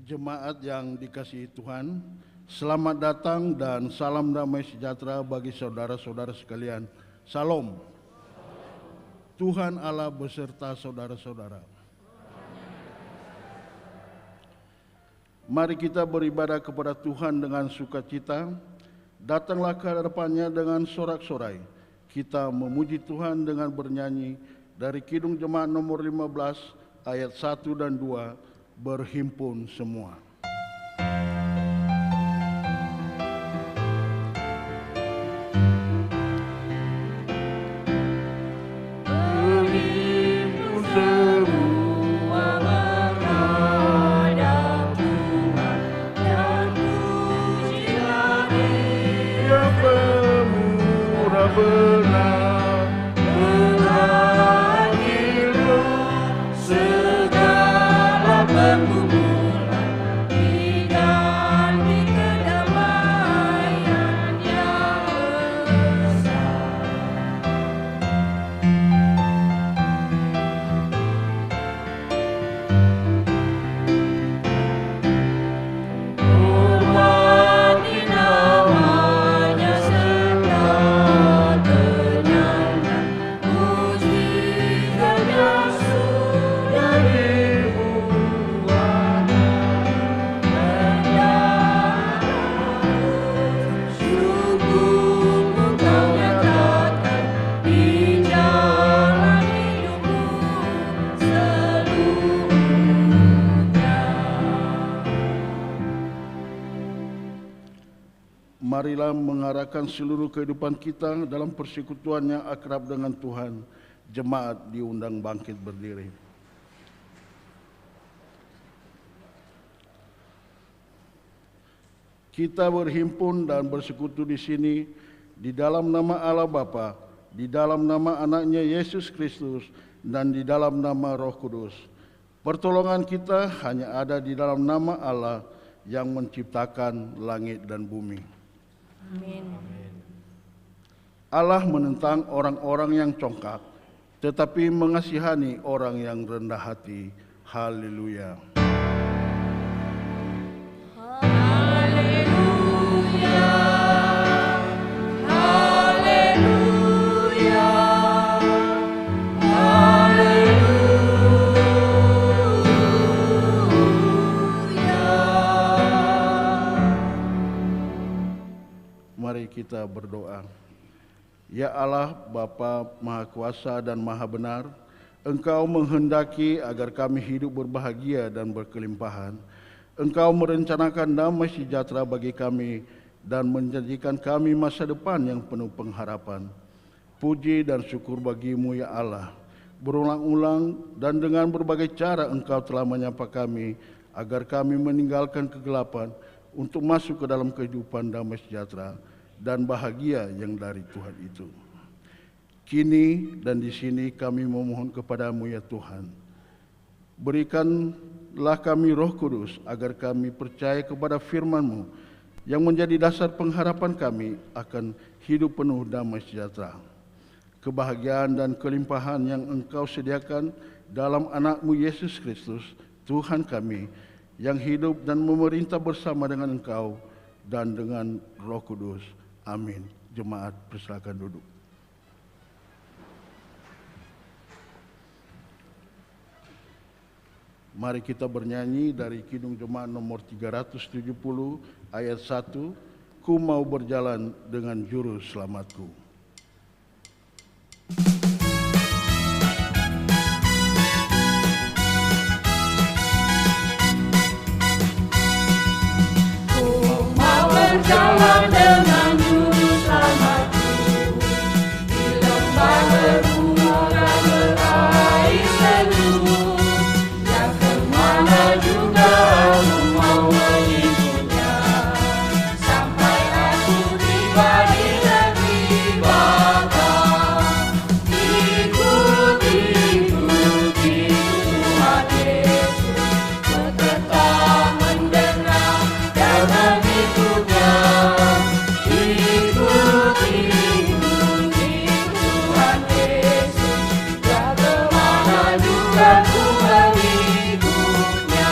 Jemaat yang dikasihi Tuhan, selamat datang dan salam damai sejahtera bagi saudara-saudara sekalian. Salam. Tuhan Allah beserta saudara-saudara. Mari kita beribadah kepada Tuhan dengan sukacita. Datanglah ke hadapannya dengan sorak-sorai. Kita memuji Tuhan dengan bernyanyi dari Kidung Jemaat nomor 15 ayat 1 dan 2. Berhimpun semua. Menghadap Tuhan dan pujilah Dia. benar, berakhirlah segala pergumulan, diganti kedamaian yang besar. Hormati namanya serta kenyangkan mujizatnya sudah dibuat. Syukurmu kau nyatakan di jalan hidupmu seluruhnya. Marilah mengarahkan seluruh kehidupan kita dalam persekutuan yang akrab dengan Tuhan. Jemaat diundang bangkit berdiri. Kita berhimpun dan bersekutu di sini di dalam nama Allah Bapa, di dalam nama anaknya Yesus Kristus, dan di dalam nama Roh Kudus. Pertolongan kita hanya ada di dalam nama Allah yang menciptakan langit dan bumi. Amin. Allah menentang orang-orang yang congkak, tetapi mengasihani orang yang rendah hati. Haleluya. Haleluya. Haleluya. Mari kita berdoa. Ya Allah, Bapa Maha Kuasa dan Maha Benar, Engkau menghendaki agar kami hidup berbahagia dan berkelimpahan. Engkau merencanakan damai sejahtera bagi kami dan menjanjikan kami masa depan yang penuh pengharapan. Puji dan syukur bagi-Mu ya Allah. Berulang-ulang dan dengan berbagai cara Engkau telah menyapa kami agar kami meninggalkan kegelapan untuk masuk ke dalam kehidupan damai sejahtera dan bahagia yang dari Tuhan itu. Kini dan di sini kami memohon kepadamu ya Tuhan. Berikanlah kami Roh Kudus agar kami percaya kepada firman-Mu yang menjadi dasar pengharapan kami akan hidup penuh damai sejahtera. Kebahagiaan dan kelimpahan yang Engkau sediakan dalam anak-Mu Yesus Kristus, Tuhan kami, yang hidup dan memerintah bersama dengan Engkau dan dengan Roh Kudus. Amin. Jemaat persilakan duduk. Mari kita bernyanyi dari Kidung Jemaat nomor 370 ayat 1. Ku mau berjalan dengan juru selamatku. Ku mau berjalan dengan juru selamatku di lembah berbunga berair sejuk, yang kemana juga aku mau mengikutnya, sampai aku tiba di negeri Bapa. Ikuti Tuhan Yesus, ku tetap mendengar dan mengikutnya. Ikuti Tuhan Yesus, dia kemana juga ku mengikutnya.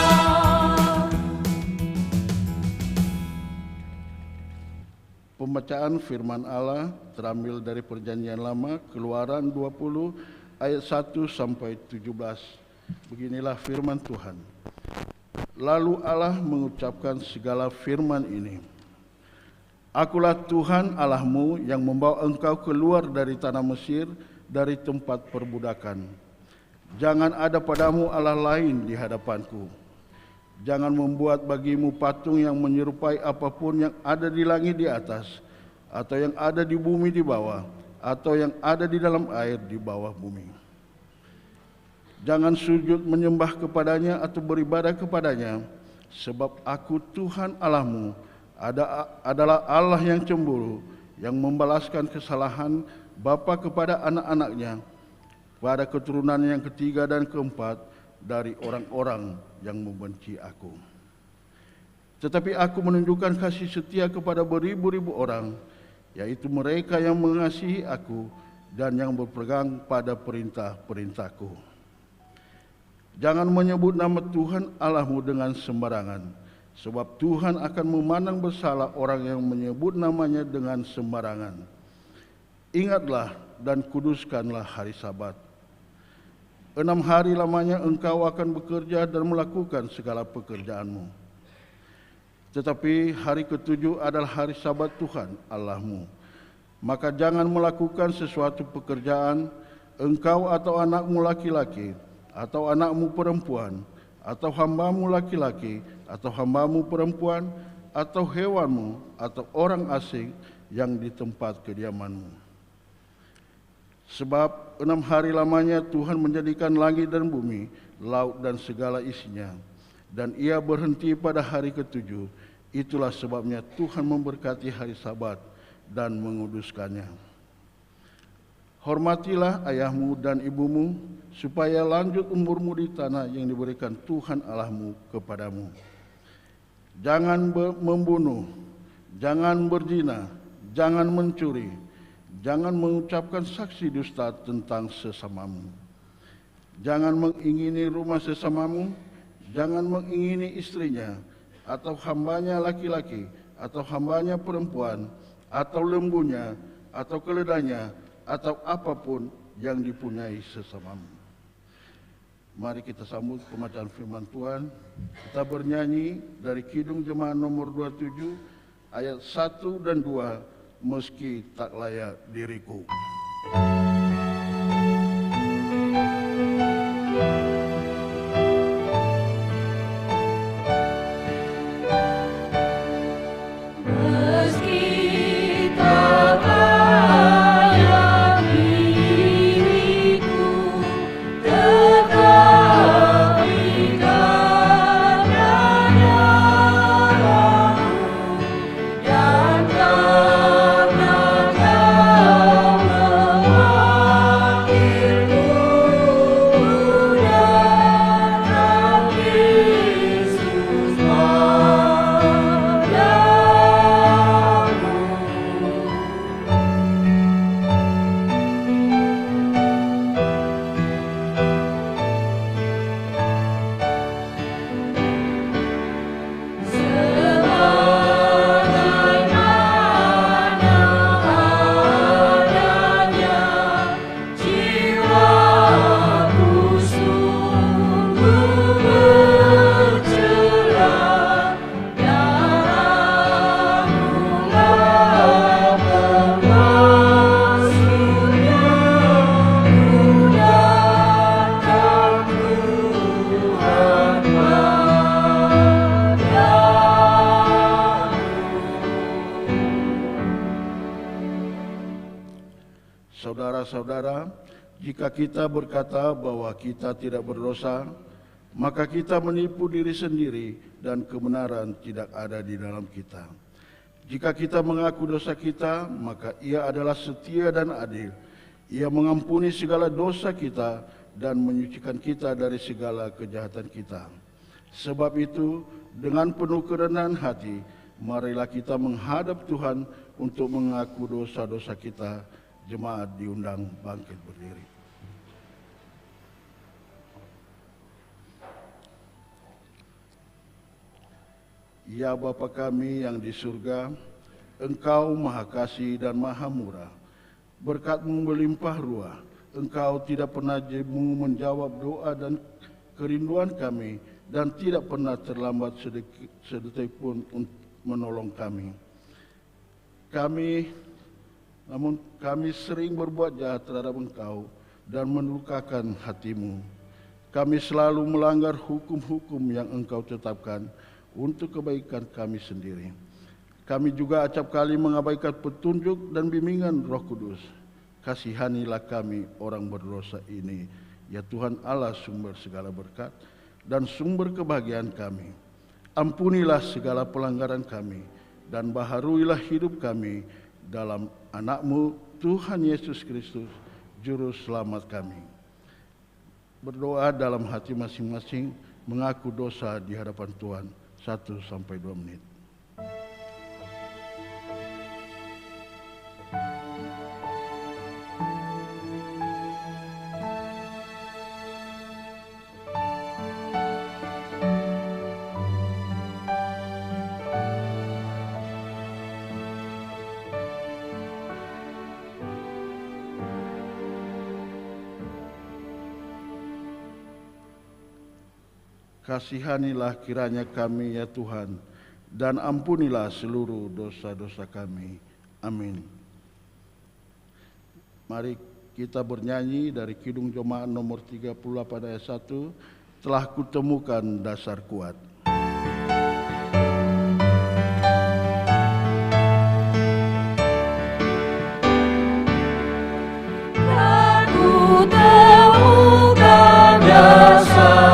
Pembacaan firman Allah terambil dari Perjanjian Lama, Keluaran 20 ayat 1 sampai 17. Beginilah firman Tuhan. Lalu Allah mengucapkan segala firman ini. Akulah Tuhan Allahmu yang membawa engkau keluar dari tanah Mesir, dari tempat perbudakan. Jangan ada padamu Allah lain di hadapanku. Jangan membuat bagimu patung yang menyerupai apapun yang ada di langit di atas, atau yang ada di bumi di bawah, atau yang ada di dalam air di bawah bumi. Jangan sujud menyembah kepadanya atau beribadah kepadanya, sebab aku Tuhan Allahmu adalah Allah yang cemburu, yang membalaskan kesalahan bapa kepada anak-anaknya, pada keturunan yang ketiga dan keempat dari orang-orang yang membenci aku. Tetapi aku menunjukkan kasih setia kepada beribu-ribu orang, yaitu mereka yang mengasihi aku dan yang berpegang pada perintah-perintahku. Jangan menyebut nama Tuhan Allahmu dengan sembarangan, sebab Tuhan akan memandang bersalah orang yang menyebut namanya dengan sembarangan. Ingatlah dan kuduskanlah hari Sabat. 6 hari lamanya engkau akan bekerja dan melakukan segala pekerjaanmu. Tetapi hari ke-7 adalah hari Sabat Tuhan Allahmu. Maka jangan melakukan sesuatu pekerjaan, engkau atau anakmu laki-laki, atau anakmu perempuan, atau hambamu laki-laki, atau hambamu perempuan, atau hewanmu, atau orang asing yang di tempat kediamanmu. Sebab 6 hari lamanya Tuhan menjadikan langit dan bumi, laut dan segala isinya, dan ia berhenti pada hari ke-7. Itulah sebabnya Tuhan memberkati hari Sabat dan menguduskannya. Hormatilah ayahmu dan ibumu, supaya lanjut umurmu di tanah yang diberikan Tuhan Allahmu kepadamu. Jangan membunuh, jangan berzina, jangan mencuri, jangan mengucapkan saksi dusta tentang sesamamu. Jangan mengingini rumah sesamamu, jangan mengingini istrinya, atau hambanya laki-laki, atau hambanya perempuan, atau lembunya, atau keledainya, atau apapun yang dipunyai sesamamu. Mari kita sambut pembacaan firman Tuhan. Kita bernyanyi dari Kidung Jemaat nomor 27 ayat 1 dan 2, meski tak layak diriku. Saudara-saudara, jika kita berkata bahwa kita tidak berdosa, maka kita menipu diri sendiri dan kebenaran tidak ada di dalam kita. Jika kita mengaku dosa kita, maka Ia adalah setia dan adil. Ia mengampuni segala dosa kita dan menyucikan kita dari segala kejahatan kita. Sebab itu, dengan penuh kerendahan hati, marilah kita menghadap Tuhan untuk mengaku dosa-dosa kita. Jemaat diundang bangkit berdiri. Ya Bapa kami yang di surga, Engkau Maha Kasih dan Maha Murah. Berkat-Mu melimpah ruah. Engkau tidak pernah jemu menjawab doa dan kerinduan kami, dan tidak pernah terlambat sedetik pun untuk menolong kami. Namun kami sering berbuat jahat terhadap Engkau dan melukakan hati-Mu. Kami selalu melanggar hukum-hukum yang Engkau tetapkan untuk kebaikan kami sendiri. Kami juga acap kali mengabaikan petunjuk dan bimbingan Roh Kudus. Kasihanilah kami orang berdosa ini, ya Tuhan Allah sumber segala berkat dan sumber kebahagiaan kami. Ampunilah segala pelanggaran kami dan baharuilah hidup kami dalam anak-Mu Tuhan Yesus Kristus, Juru Selamat kami. Berdoa dalam hati masing-masing, mengaku dosa di hadapan Tuhan 1 sampai 2 menit. Kasihanilah kiranya kami ya Tuhan, dan ampunilah seluruh dosa-dosa kami. Amin. Mari kita bernyanyi dari Kidung Jemaat nomor 38 ayat 1, telah kutemukan dasar kuat. Aku temukan dasar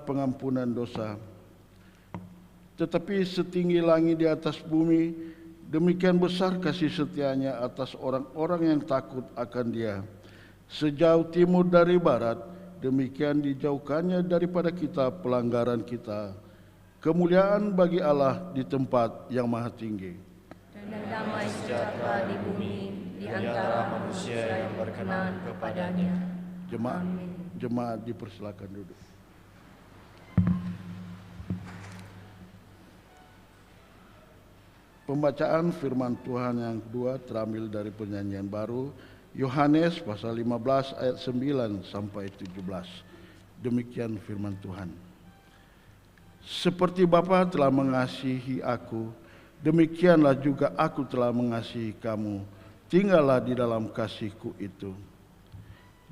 pengampunan dosa. Tetapi setinggi langit di atas bumi, demikian besar kasih setianya atas orang-orang yang takut akan Dia. Sejauh timur dari barat, demikian dijauhkannya daripada kita pelanggaran kita. Kemuliaan bagi Allah di tempat yang maha tinggi. Dan damai sejahtera di bumi di antara manusia yang berkenan kepadanya. Jemaat dipersilakan duduk. Pembacaan firman Tuhan yang kedua terambil dari penyanyian baru Yohanes pasal 15 ayat 9 sampai 17. Demikian firman Tuhan. Seperti Bapa telah mengasihi aku, demikianlah juga aku telah mengasihi kamu. Tinggallah di dalam kasihku itu.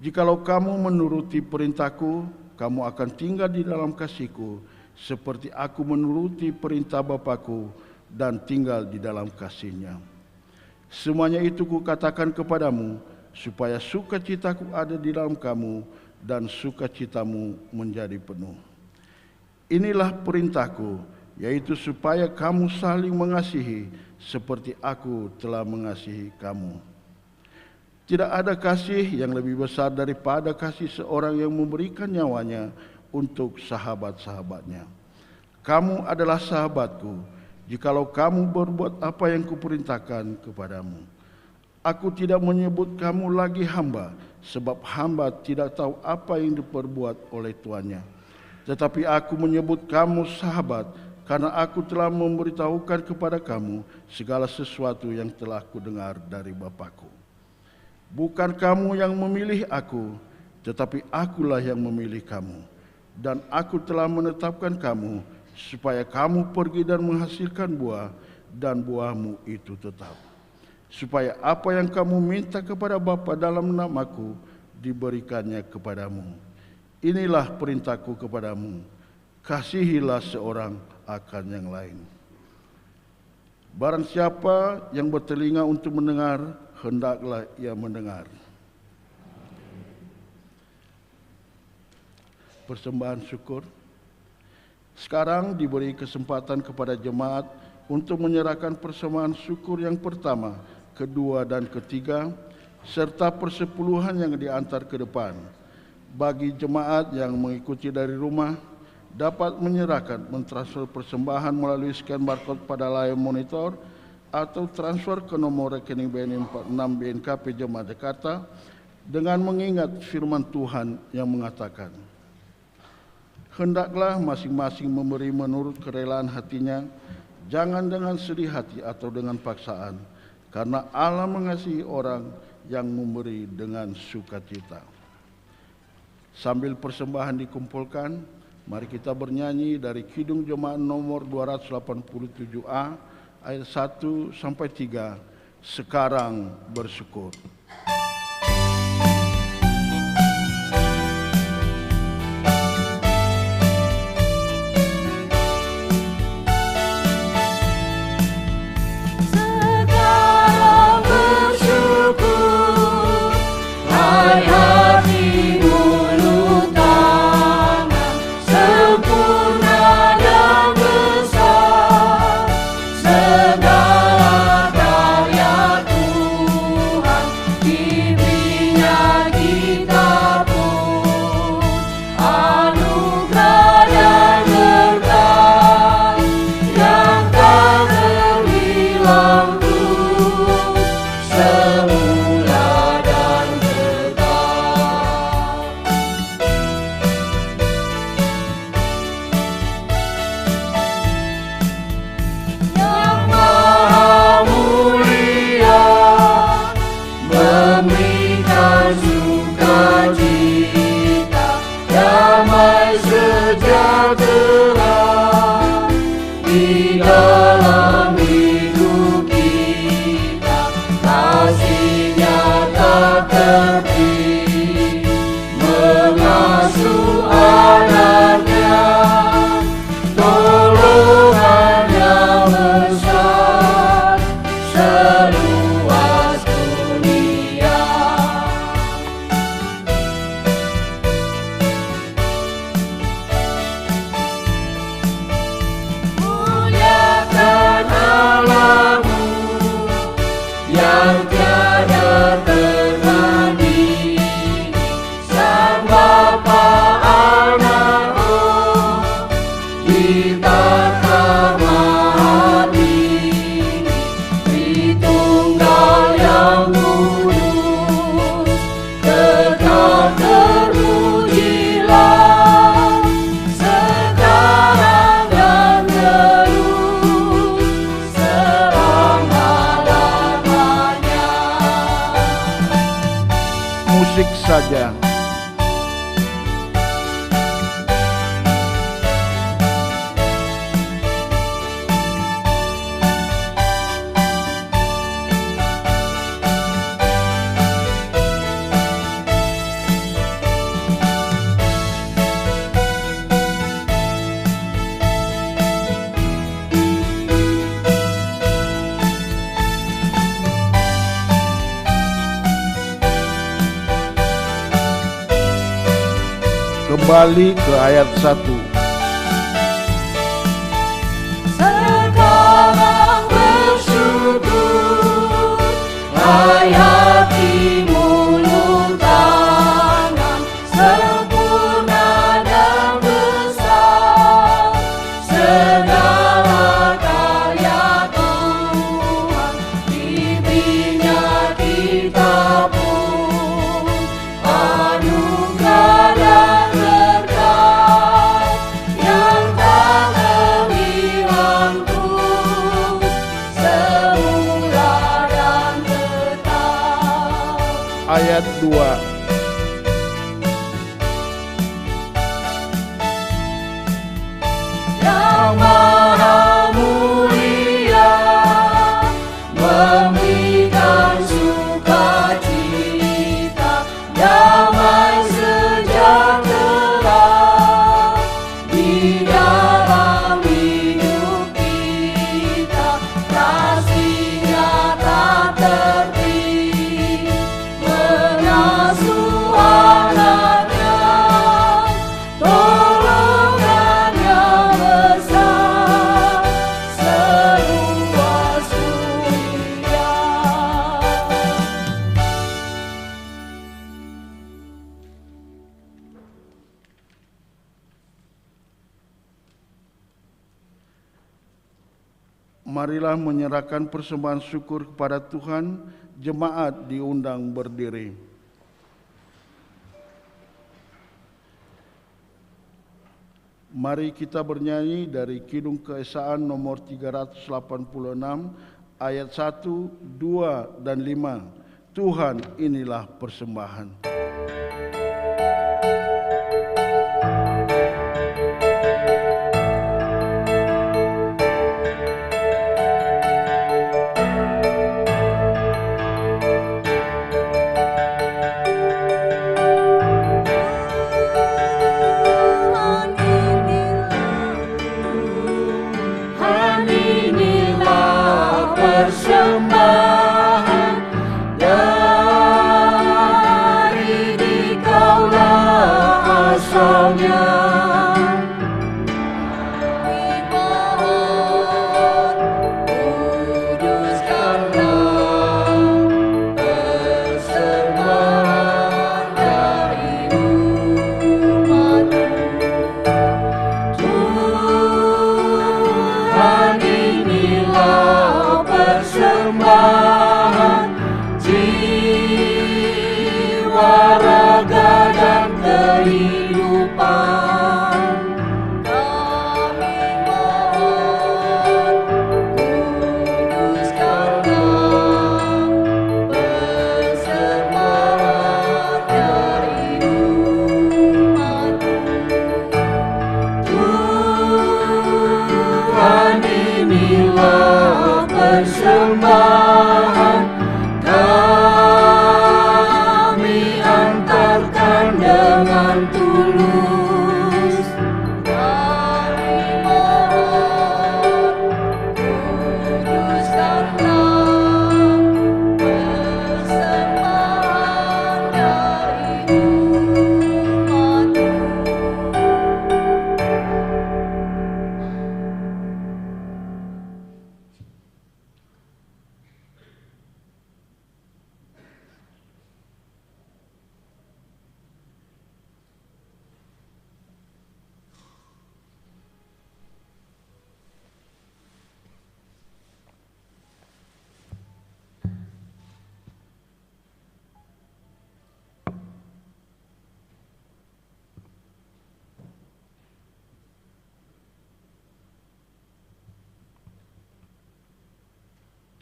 Jikalau kamu menuruti perintahku, kamu akan tinggal di dalam kasihku, seperti aku menuruti perintah Bapakku dan tinggal di dalam kasih-Nya. Semuanya itu kukatakan kepadamu, supaya sukacitaku ada di dalam kamu dan sukacitamu menjadi penuh. Inilah perintahku, yaitu supaya kamu saling mengasihi seperti aku telah mengasihi kamu. Tidak ada kasih yang lebih besar daripada kasih seorang yang memberikan nyawanya untuk sahabat-sahabatnya. Kamu adalah sahabatku, jikalau kamu berbuat apa yang kuperintahkan kepadamu. Aku tidak menyebut kamu lagi hamba, sebab hamba tidak tahu apa yang diperbuat oleh tuannya. Tetapi aku menyebut kamu sahabat, karena aku telah memberitahukan kepada kamu segala sesuatu yang telah kudengar dari Bapakku. Bukan kamu yang memilih aku, tetapi akulah yang memilih kamu. Dan aku telah menetapkan kamu, supaya kamu pergi dan menghasilkan buah, dan buahmu itu tetap. Supaya apa yang kamu minta kepada Bapa dalam namaku, diberikannya kepadamu. Inilah perintahku kepadamu, kasihilah seorang akan yang lain. Barang siapa yang bertelinga untuk mendengar, hendaklah ia mendengar. Persembahan syukur. Sekarang diberi kesempatan kepada jemaat untuk menyerahkan persembahan syukur yang pertama, kedua dan ketiga, serta persepuluhan yang diantar ke depan. Bagi jemaat yang mengikuti dari rumah, dapat menyerahkan mentransfer persembahan melalui scan barcode pada layar monitor atau transfer ke nomor rekening BNI 46 BNKP Jemaat Jakarta dengan mengingat firman Tuhan yang mengatakan, hendaklah masing-masing memberi menurut kerelaan hatinya, jangan dengan sedih hati atau dengan paksaan, karena Allah mengasihi orang yang memberi dengan sukacita. Sambil persembahan dikumpulkan, Mari kita bernyanyi dari Kidung Jemaat nomor 287A ayat 1 sampai 3. Sekarang bersyukur. Musik saja. Kembali ke ayat 1. Sekarang bersyukur, hayati mulut tangan, sempurna dan besar, segala karya Tuhan, pimpinnya kita pun anugerah dan yang tak terhilang terus, semula dan tetap. Ayat 2. Yang Maha Mulia memberikan sukacita, damai sejahtera di dalam hidup kita, kasih-Nya tak terhenti, mengasuh anak-Nya, tolongan-Nya besar, seluas dunia. Marilah menyerahkan persembahan syukur kepada Tuhan. Jemaat diundang berdiri. Mari kita bernyanyi dari Kidung Keesaan nomor 386 ayat 1, 2, dan 5. Tuhan, inilah persembahan.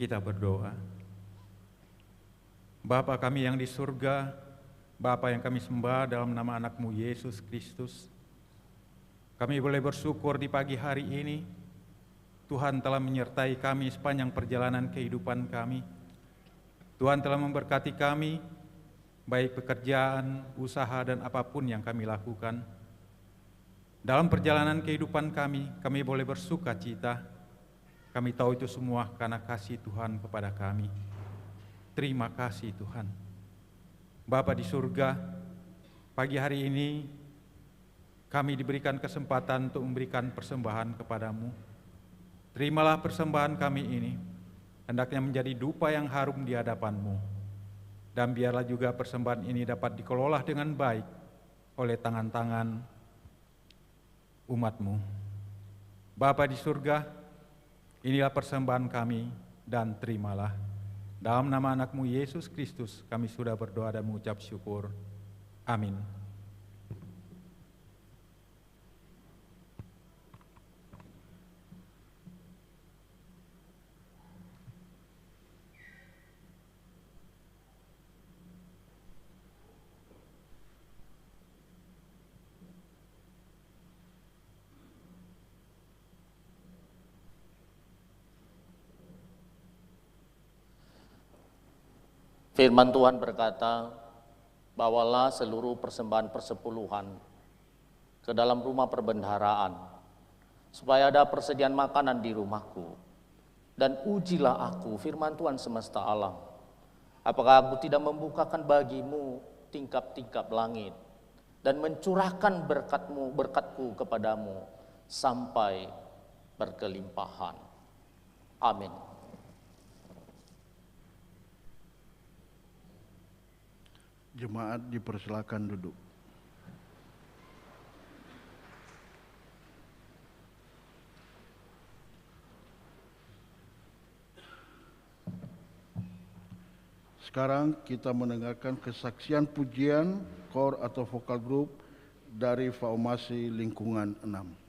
Kita berdoa. Bapa kami yang di surga, Bapa yang kami sembah dalam nama anak-Mu Yesus Kristus, kami boleh bersyukur di pagi hari ini, Tuhan telah menyertai kami sepanjang perjalanan kehidupan kami. Tuhan telah memberkati kami, baik pekerjaan, usaha, dan apapun yang kami lakukan. Dalam perjalanan kehidupan kami boleh bersuka cita. Kami tahu itu semua karena kasih Tuhan kepada kami. Terima kasih Tuhan. Bapa di surga, pagi hari ini kami diberikan kesempatan untuk memberikan persembahan kepadamu. Terimalah persembahan kami ini, hendaknya menjadi dupa yang harum di hadapan-Mu. Dan biarlah juga persembahan ini dapat dikelola dengan baik oleh tangan-tangan umat-Mu. Bapa di surga, inilah persembahan kami dan terimalah. Dalam nama anak-Mu Yesus Kristus kami sudah berdoa dan mengucap syukur. Amin. Firman Tuhan berkata, bawalah seluruh persembahan persepuluhan ke dalam rumah perbendaharaan, supaya ada persediaan makanan di rumahku. Dan ujilah aku, firman Tuhan semesta alam, apakah aku tidak membukakan bagimu tingkap-tingkap langit, dan mencurahkan berkatku kepadamu, sampai berkelimpahan. Amin. Jemaat dipersilakan duduk. Sekarang kita mendengarkan kesaksian pujian kor atau vokal group dari Formasi Lingkungan 6.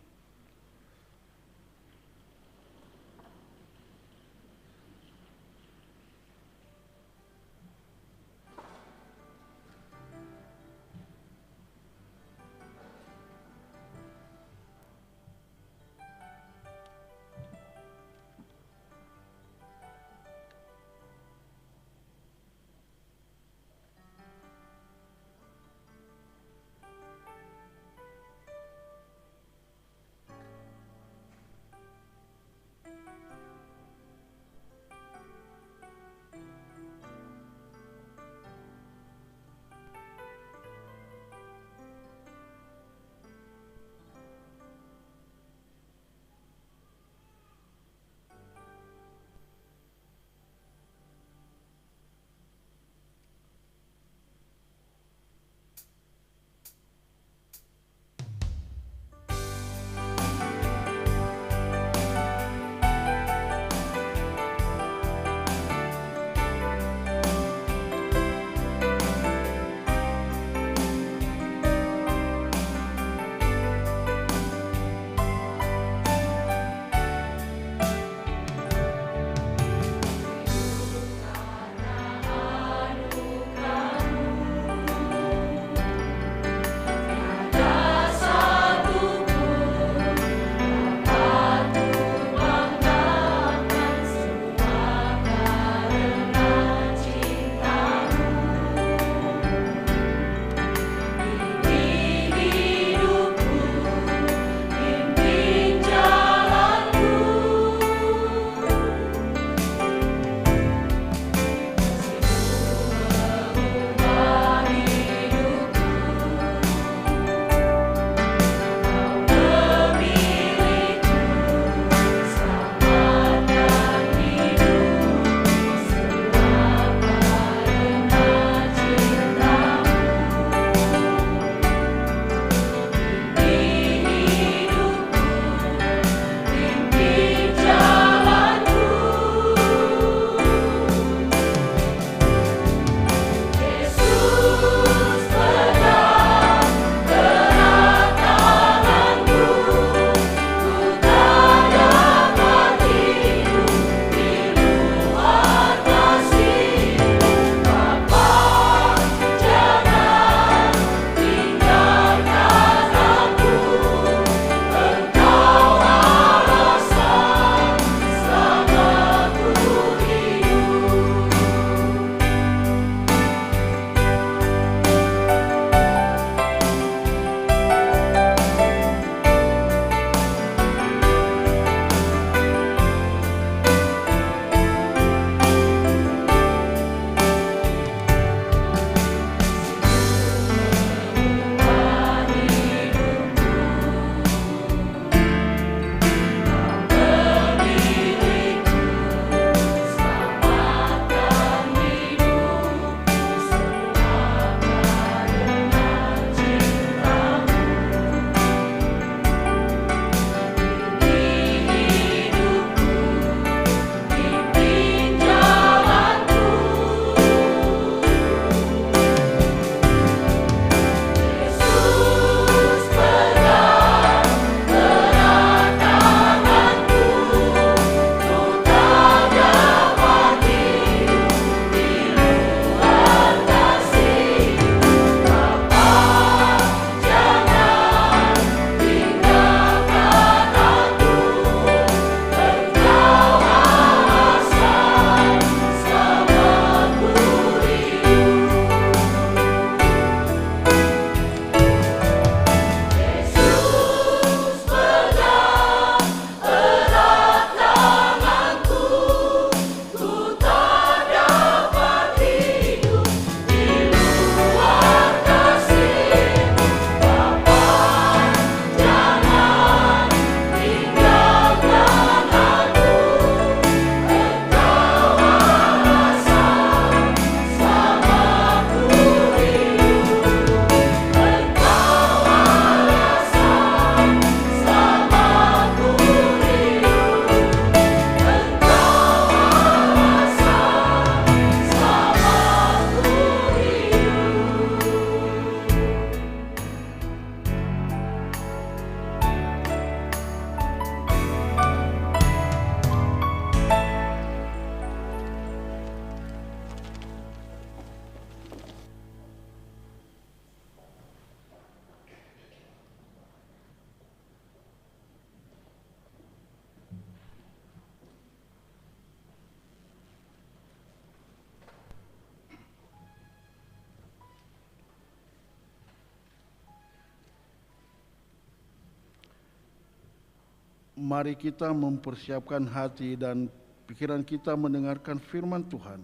mari kita mempersiapkan hati dan pikiran kita mendengarkan firman Tuhan.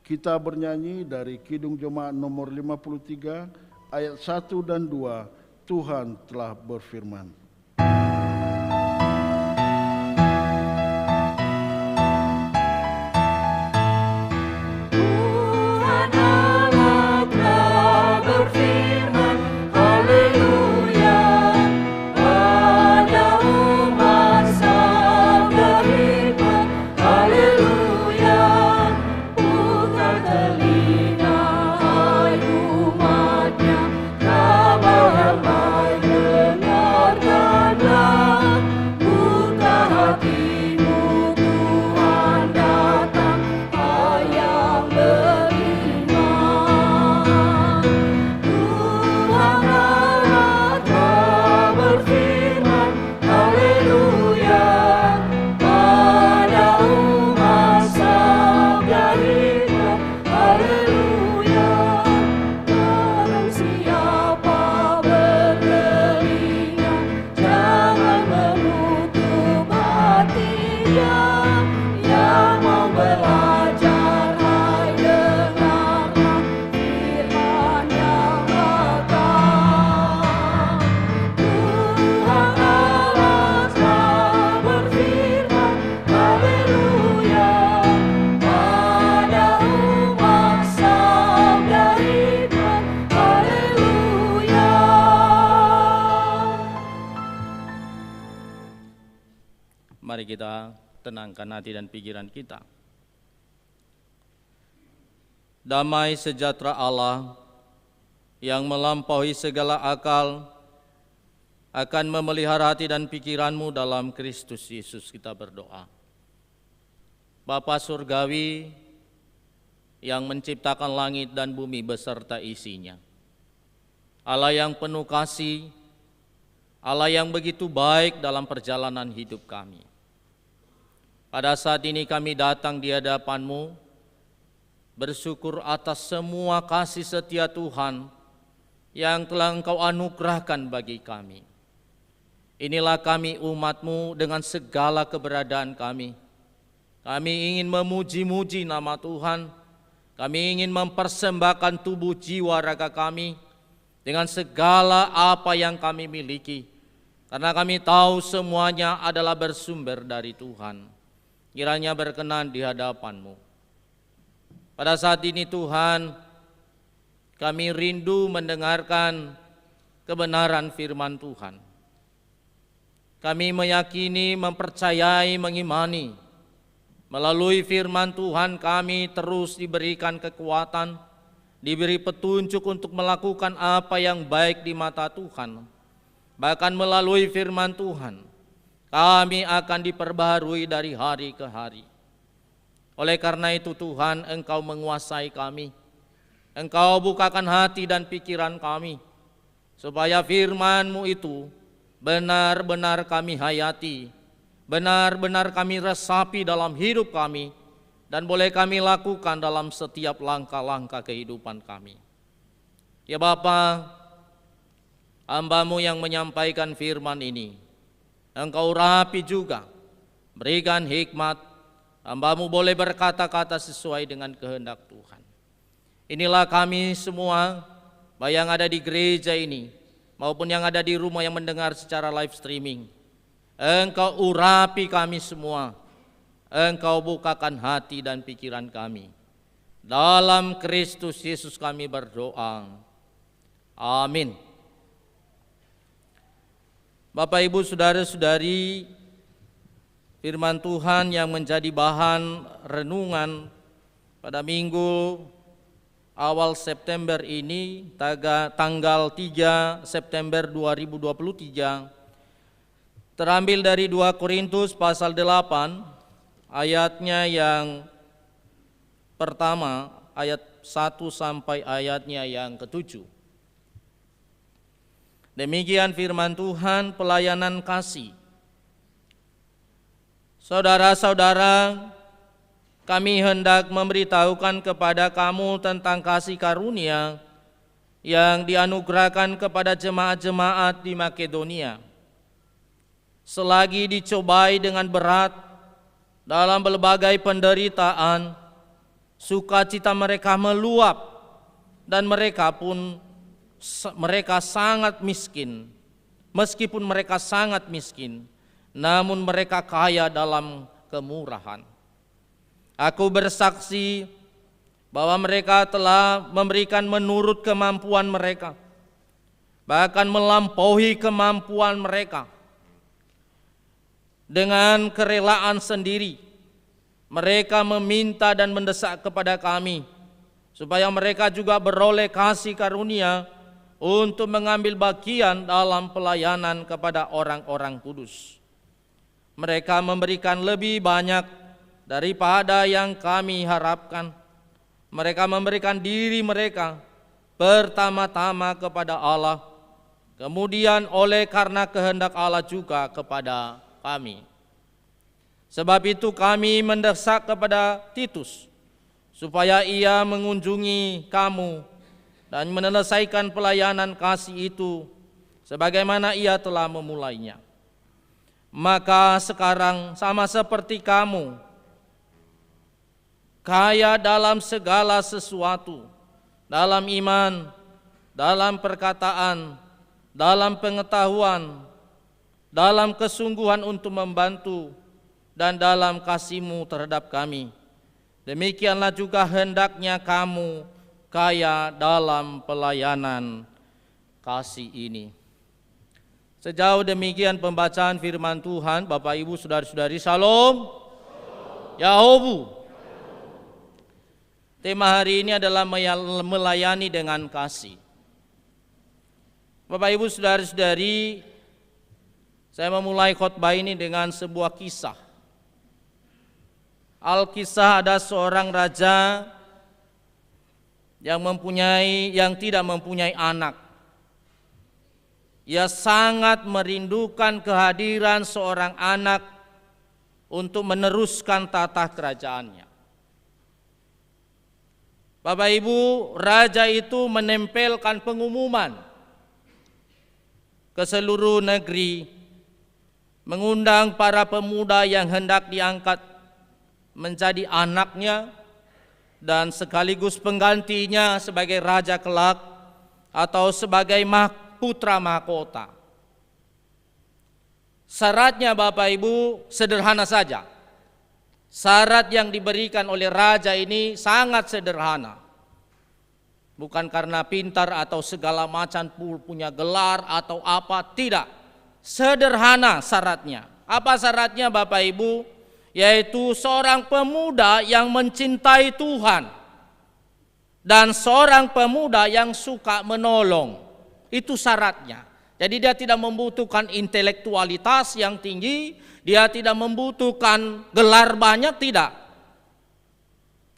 Kita bernyanyi dari Kidung Jemaat nomor 53 ayat 1 dan 2. Tuhan telah berfirman. Mari kita tenangkan hati dan pikiran kita. Damai sejahtera Allah yang melampaui segala akal akan memelihara hati dan pikiranmu dalam Kristus Yesus. Kita berdoa. Bapa Surgawi yang menciptakan langit dan bumi beserta isinya, Allah yang penuh kasih, Allah yang begitu baik dalam perjalanan hidup kami. Pada saat ini kami datang di hadapan-Mu, bersyukur atas semua kasih setia Tuhan yang telah Engkau anugerahkan bagi kami. Inilah kami umat-Mu dengan segala keberadaan kami. Kami ingin memuji-muji nama Tuhan, kami ingin mempersembahkan tubuh jiwa raga kami dengan segala apa yang kami miliki, karena kami tahu semuanya adalah bersumber dari Tuhan. Kiranya berkenan di hadapan-Mu. Pada saat ini Tuhan, kami rindu mendengarkan kebenaran firman Tuhan. Kami meyakini, mempercayai, mengimani, melalui firman Tuhan kami terus diberikan kekuatan, diberi petunjuk untuk melakukan apa yang baik di mata Tuhan. Bahkan melalui firman Tuhan, kami akan diperbaharui dari hari ke hari. Oleh karena itu Tuhan, Engkau menguasai kami. Engkau bukakan hati dan pikiran kami, supaya firman-Mu itu benar-benar kami hayati, benar-benar kami resapi dalam hidup kami, dan boleh kami lakukan dalam setiap langkah-langkah kehidupan kami. Ya Bapa, hamba-Mu yang menyampaikan firman ini, Engkau rapi juga, berikan hikmat, hamba-Mu boleh berkata-kata sesuai dengan kehendak Tuhan. Inilah kami semua, baik yang ada di gereja ini, maupun yang ada di rumah yang mendengar secara live streaming. Engkau urapi kami semua, Engkau bukakan hati dan pikiran kami. Dalam Kristus Yesus kami berdoa. Amin. Bapak, Ibu, Saudara-saudari, firman Tuhan yang menjadi bahan renungan pada minggu awal September ini, tanggal 3 September 2023, terambil dari 2 Korintus pasal 8, ayatnya yang pertama, ayat 1 sampai ayatnya yang ke-7. Demikian firman Tuhan, pelayanan kasih. Saudara-saudara, kami hendak memberitahukan kepada kamu tentang kasih karunia yang dianugerahkan kepada jemaat-jemaat di Makedonia. selagi dicobai dengan berat dalam berbagai penderitaan, sukacita mereka meluap dan mereka sangat miskin. Meskipun mereka sangat miskin, namun mereka kaya dalam kemurahan. Aku bersaksi bahwa mereka telah memberikan menurut kemampuan mereka, bahkan melampaui kemampuan mereka. Dengan kerelaan sendiri, mereka meminta dan mendesak kepada kami, supaya mereka juga beroleh kasih karunia untuk mengambil bagian dalam pelayanan kepada orang-orang kudus. Mereka memberikan lebih banyak daripada yang kami harapkan. Mereka memberikan diri mereka pertama-tama kepada Allah, kemudian oleh karena kehendak Allah juga kepada kami. Sebab itu kami mendesak kepada Titus supaya ia mengunjungi kamu dan menyelesaikan pelayanan kasih itu sebagaimana ia telah memulainya. Maka sekarang sama seperti kamu, kaya dalam segala sesuatu, dalam iman, dalam perkataan, dalam pengetahuan, dalam kesungguhan untuk membantu, dan dalam kasih-Mu terhadap kami. Demikianlah juga hendaknya kamu kaya dalam pelayanan kasih ini. Sejauh demikian pembacaan firman Tuhan. Bapak Ibu saudara-saudari, Shalom. Yahobu. Tema hari ini adalah melayani dengan kasih. Bapak Ibu saudara-saudari, saya memulai khotbah ini dengan sebuah kisah. Alkisah ada seorang raja yang tidak mempunyai anak. Ia sangat merindukan kehadiran seorang anak untuk meneruskan tata kerajaannya. Bapak Ibu, raja itu menempelkan pengumuman ke seluruh negeri, mengundang para pemuda yang hendak diangkat menjadi anaknya dan sekaligus penggantinya sebagai raja kelak atau sebagai putra mahkota. Syaratnya Bapak Ibu sederhana saja. Syarat yang diberikan oleh raja ini sangat sederhana. Bukan karena pintar atau segala macam punya gelar atau apa, tidak. Sederhana syaratnya. Apa syaratnya Bapak Ibu? Yaitu seorang pemuda yang mencintai Tuhan dan seorang pemuda yang suka menolong. Itu syaratnya. Jadi dia tidak membutuhkan intelektualitas yang tinggi, dia tidak membutuhkan gelar banyak, tidak.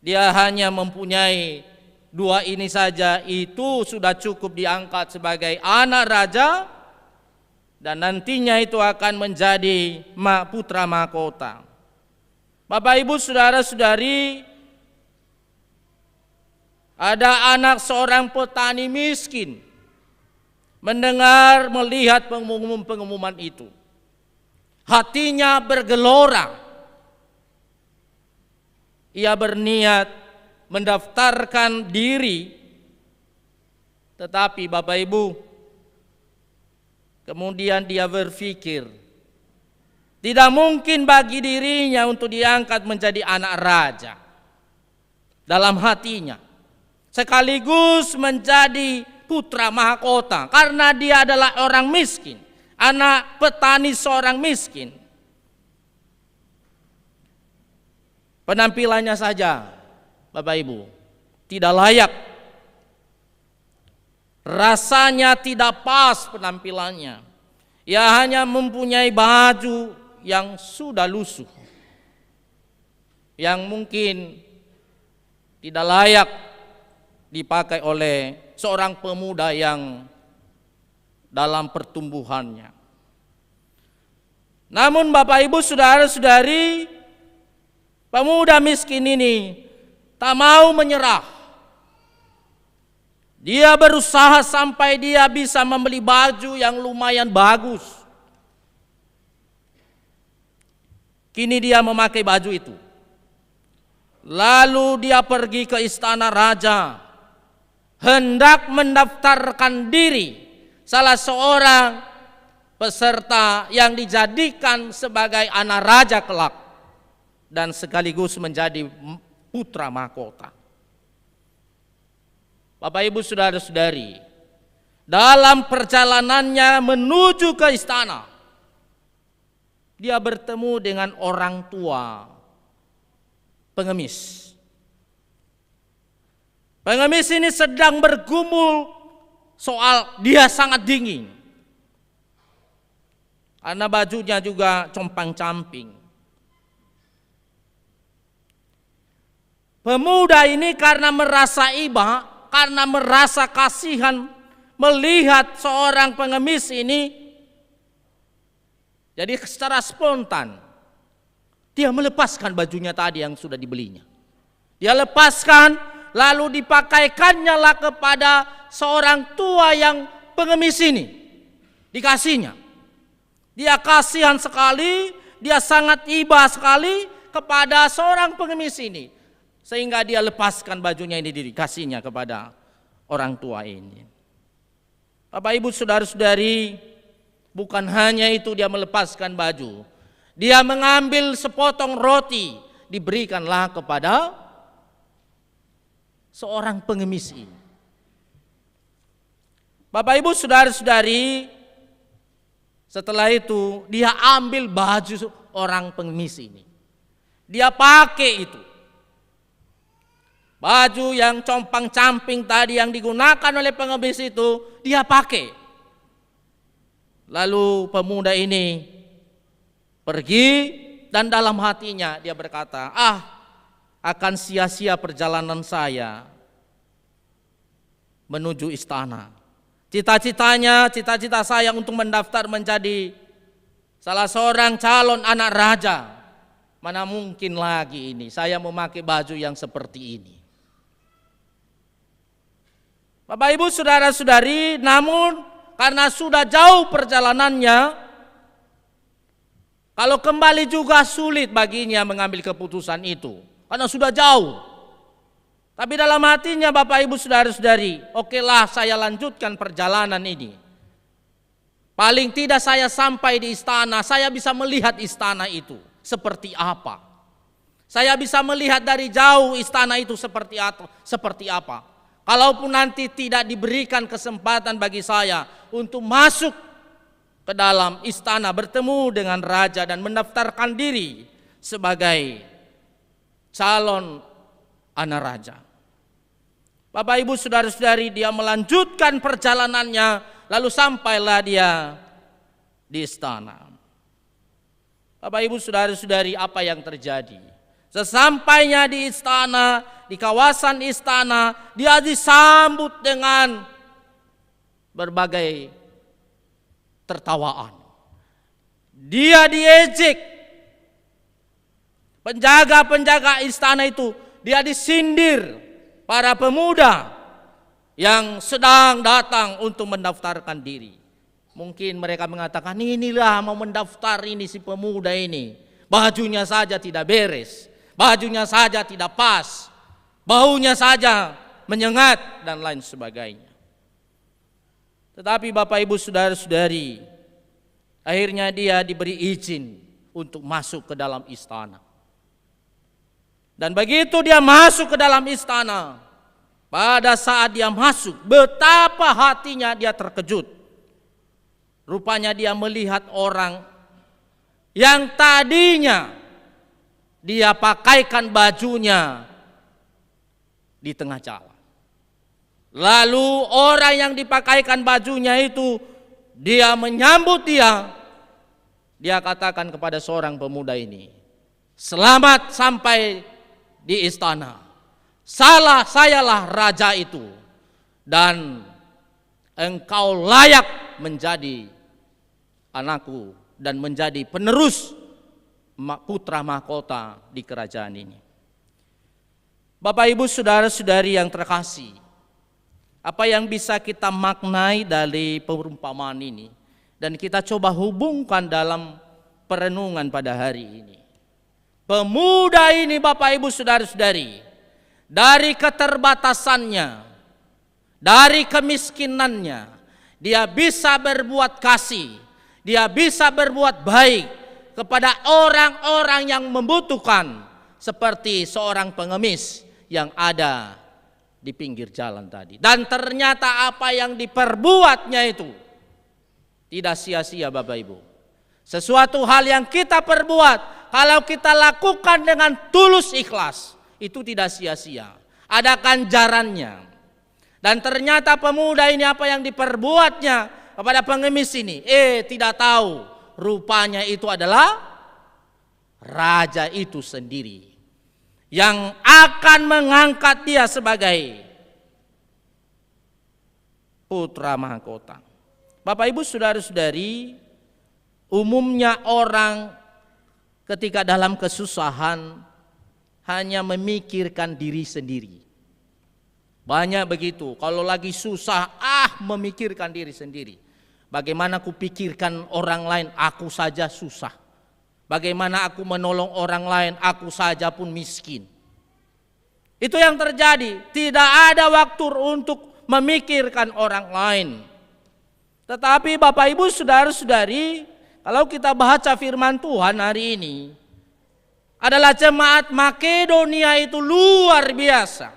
Dia hanya mempunyai dua ini saja, itu sudah cukup diangkat sebagai anak raja dan nantinya itu akan menjadi putra mahkota. Bapak Ibu saudara-saudari, ada anak seorang petani miskin melihat pengumuman itu. Hatinya bergelora. Ia berniat mendaftarkan diri. Tetapi Bapak Ibu, kemudian dia berpikir, tidak mungkin bagi dirinya untuk diangkat menjadi anak raja. Dalam hatinya, sekaligus menjadi putra mahkota, karena dia adalah orang miskin, anak petani seorang miskin. Penampilannya saja, Bapak Ibu, tidak layak. Rasanya tidak pas penampilannya. Ia hanya mempunyai baju yang sudah lusuh, yang mungkin tidak layak dipakai oleh seorang pemuda yang dalam pertumbuhannya. Namun Bapak Ibu saudara-saudari, pemuda miskin ini tak mau menyerah. Dia berusaha sampai dia bisa membeli baju yang lumayan bagus. Kini dia memakai baju itu. Lalu dia pergi ke istana raja, hendak mendaftarkan diri salah seorang peserta yang dijadikan sebagai anak raja kelak dan sekaligus menjadi putra mahkota. Bapak Ibu saudara-saudari, dalam perjalanannya menuju ke istana, dia bertemu dengan orang tua pengemis. Pengemis ini sedang bergumul soal dia sangat dingin, karena bajunya juga compang-camping. Pemuda ini karena merasa iba, karena merasa kasihan melihat seorang pengemis ini, jadi secara spontan dia melepaskan bajunya tadi yang sudah dibelinya. Dia lepaskan, lalu dipakaikannya lah kepada seorang tua yang pengemis ini. Dikasihnya. Dia kasihan sekali, dia sangat iba sekali kepada seorang pengemis ini. Sehingga dia lepaskan bajunya ini, dikasihnya kepada orang tua ini. Bapak Ibu saudara-saudari, bukan hanya itu dia melepaskan baju. Dia mengambil sepotong roti, diberikanlah kepada seorang pengemis ini. Bapak Ibu saudara-saudari, setelah itu dia ambil baju orang pengemis ini. Dia pakai itu. Baju yang compang-camping tadi yang digunakan oleh pengemis itu, dia pakai. Lalu pemuda ini pergi dan dalam hatinya dia berkata, akan sia-sia perjalanan saya menuju istana. Cita-cita saya untuk mendaftar menjadi salah seorang calon anak raja. Mana mungkin lagi ini saya memakai baju yang seperti ini. Bapak Ibu saudara-saudari, namun karena sudah jauh perjalanannya, kalau kembali juga sulit baginya mengambil keputusan itu, karena sudah jauh. Tapi dalam hatinya Bapak Ibu saudara-saudari, okelah saya lanjutkan perjalanan ini. Paling tidak saya sampai di istana, saya bisa melihat istana itu seperti apa. Saya bisa melihat dari jauh istana itu seperti apa. Kalaupun nanti tidak diberikan kesempatan bagi saya untuk masuk ke dalam istana bertemu dengan raja dan mendaftarkan diri sebagai calon anak raja. Bapak Ibu saudara-saudari, dia melanjutkan perjalanannya, lalu sampailah dia di istana. Bapak Ibu saudara-saudari, apa yang terjadi? Sesampainya di istana, di kawasan istana, dia disambut dengan berbagai tertawaan. Dia diejek. Penjaga-penjaga istana itu, dia disindir para pemuda yang sedang datang untuk mendaftarkan diri. Mungkin mereka mengatakan, inilah mau mendaftar ini si pemuda ini. Bajunya saja tidak beres, bajunya saja tidak pas, baunya saja menyengat dan lain sebagainya. Tetapi Bapak Ibu saudara-saudari, akhirnya dia diberi izin untuk masuk ke dalam istana. Dan begitu dia masuk ke dalam istana, pada saat dia masuk, betapa hatinya dia terkejut. Rupanya dia melihat orang yang tadinya dia pakaikan bajunya di tengah jalan. Lalu orang yang dipakaikan bajunya itu, dia menyambut dia. Dia katakan kepada seorang pemuda ini, selamat sampai di istana. Sayalah raja itu, dan engkau layak menjadi anakku dan menjadi penerus putra mahkota di kerajaan ini. Bapak Ibu saudara-saudari yang terkasih, apa yang bisa kita maknai dari perumpamaan ini dan kita coba hubungkan dalam perenungan pada hari ini. pemuda ini Bapak Ibu Saudara-saudari, dari keterbatasannya, dari kemiskinannya, dia bisa berbuat kasih, dia bisa berbuat baik kepada orang-orang yang membutuhkan, seperti seorang pengemis yang ada di pinggir jalan tadi. Dan ternyata apa yang diperbuatnya itu tidak sia-sia Bapak Ibu. Sesuatu hal yang kita perbuat, kalau kita lakukan dengan tulus ikhlas, itu tidak sia-sia. Ada ganjarannya. Dan ternyata pemuda ini apa yang diperbuatnya kepada pengemis ini, tidak tahu, rupanya itu adalah raja itu sendiri yang akan mengangkat dia sebagai putra mahkota. Bapak Ibu Saudara-saudari, umumnya orang ketika dalam kesusahan hanya memikirkan diri sendiri. Banyak begitu, kalau lagi susah, memikirkan diri sendiri. Bagaimana aku pikirkan orang lain, aku saja susah. Bagaimana aku menolong orang lain, aku saja pun miskin. Itu yang terjadi, tidak ada waktu untuk memikirkan orang lain. Tetapi Bapak Ibu Saudara-saudari, kalau kita baca firman Tuhan hari ini, adalah jemaat Makedonia itu luar biasa.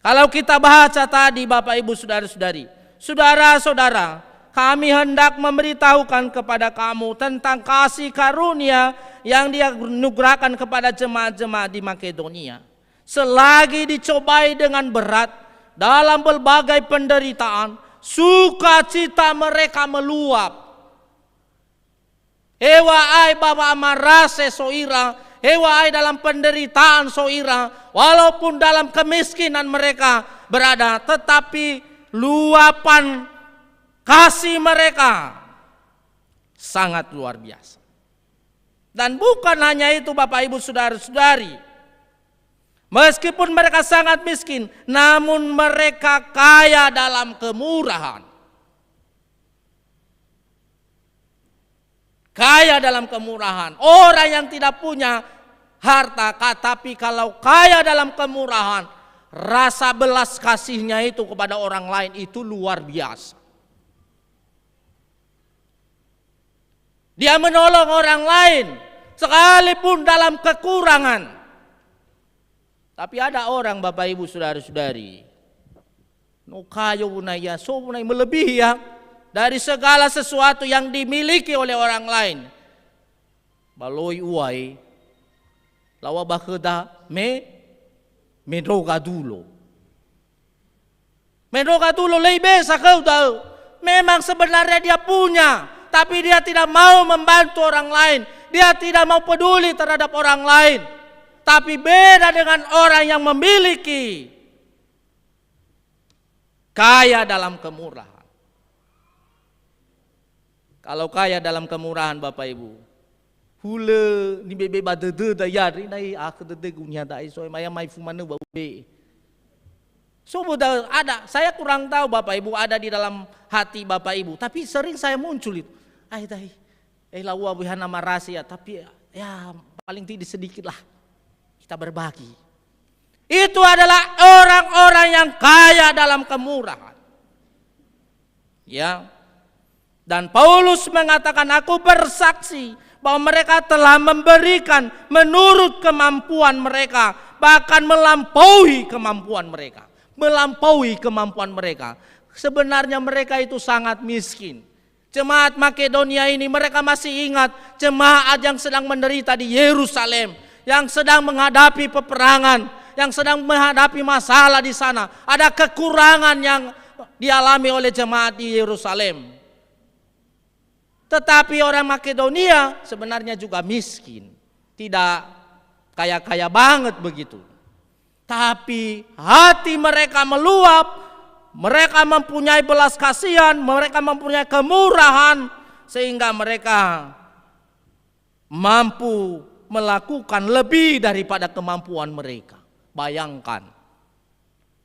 Kalau kita baca tadi Bapak Ibu Saudara-saudari, saudara-saudara, kami hendak memberitahukan kepada kamu tentang kasih karunia yang Dia anugerahkan kepada jemaat-jemaat di Makedonia. Selagi dicobai dengan berat dalam berbagai penderitaan, sukacita mereka meluap. Hewa ai bapa amarase soira, hewa ai dalam penderitaan soira, walaupun dalam kemiskinan mereka berada, tetapi luapan kasih mereka sangat luar biasa. Dan bukan hanya itu Bapak Ibu Saudara-saudari, meskipun mereka sangat miskin, namun mereka kaya dalam kemurahan. Kaya dalam kemurahan. Orang yang tidak punya harta, tapi kalau kaya dalam kemurahan, rasa belas kasihnya itu kepada orang lain itu luar biasa. Dia menolong orang lain sekalipun dalam kekurangan. Tapi ada orang Bapak Ibu Saudara-saudari, no kayo bunaya, so bunay melebihi ya dari segala sesuatu yang dimiliki oleh orang lain. Baloy uay, lawa bakeda medroga dulo. Medroga dulo lebe sakau tahu. Memang sebenarnya dia punya, tapi dia tidak mau membantu orang lain. Dia tidak mau peduli terhadap orang lain. Tapi beda dengan orang yang memiliki kaya dalam kemurahan. Kalau kaya dalam kemurahan Bapak Ibu, hule ni bebe badede dayar ini aku dede gunya dai so maya mai fumane babe. So ada, saya kurang tahu Bapak Ibu ada di dalam hati Bapak Ibu, tapi sering saya muncul itu. Lawa bihana marasi ya, tapi ya paling tidak sedikit lah kita berbagi. Itu adalah orang-orang yang kaya dalam kemurahan. Ya. Dan Paulus mengatakan, aku bersaksi bahwa mereka telah memberikan menurut kemampuan mereka, bahkan melampaui kemampuan mereka. Melampaui kemampuan mereka. Sebenarnya mereka itu sangat miskin. Jemaat Makedonia ini mereka masih ingat jemaat yang sedang menderita di Yerusalem, yang sedang menghadapi peperangan, yang sedang menghadapi masalah di sana. Ada kekurangan yang dialami oleh jemaat di Yerusalem. Tetapi orang Makedonia sebenarnya juga miskin. Tidak kaya-kaya banget begitu. Tapi hati mereka meluap, mereka mempunyai belas kasihan, mereka mempunyai kemurahan, sehingga mereka mampu melakukan lebih daripada kemampuan mereka. Bayangkan,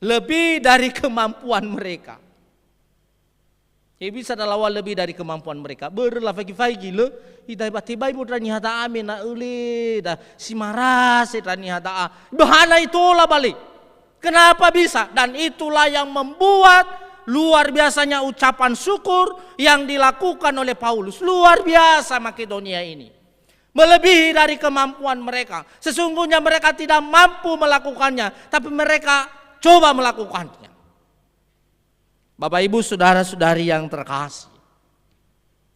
lebih dari kemampuan mereka. Bisa dalawa lebih dari kemampuan mereka. Berlah fagi-fagi le, ita tiba ibu trani hata amin na uli, dah si maras trani hata. Bahana itulah balik. Kenapa bisa? Dan itulah yang membuat luar biasanya ucapan syukur yang dilakukan oleh Paulus. Luar biasa Makedonia ini. Melebihi dari kemampuan mereka. Sesungguhnya mereka tidak mampu melakukannya, tapi mereka coba melakukannya. Bapak Ibu saudara-saudari yang terkasih,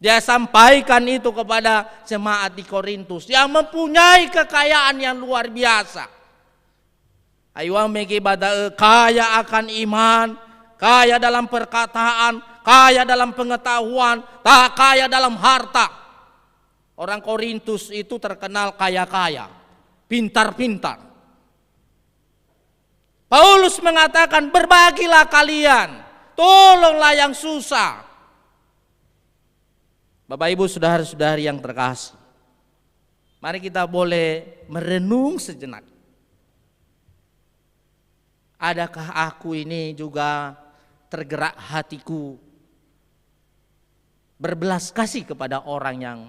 dia sampaikan itu kepada jemaat di Korintus yang mempunyai kekayaan yang luar biasa. Ayo megi bada kaya akan iman, kaya dalam perkataan, kaya dalam pengetahuan, tak kaya dalam harta. Orang Korintus itu terkenal kaya-kaya, pintar-pintar. Paulus mengatakan, berbagilah kalian, tolonglah yang susah. Bapak Ibu saudara-saudari yang terkasih, mari kita boleh merenung sejenak. Adakah aku ini juga tergerak hatiku berbelas kasih kepada orang yang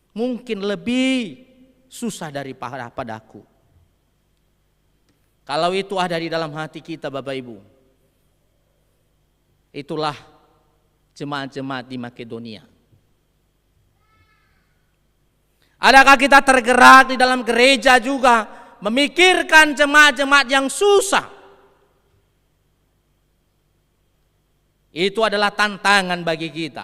mungkin lebih susah daripada-padaku? Kalau itu ada di dalam hati kita Bapak Ibu, itulah jemaat-jemaat di Makedonia. Adakah kita tergerak di dalam gereja juga memikirkan jemaat-jemaat yang susah? Itu adalah tantangan bagi kita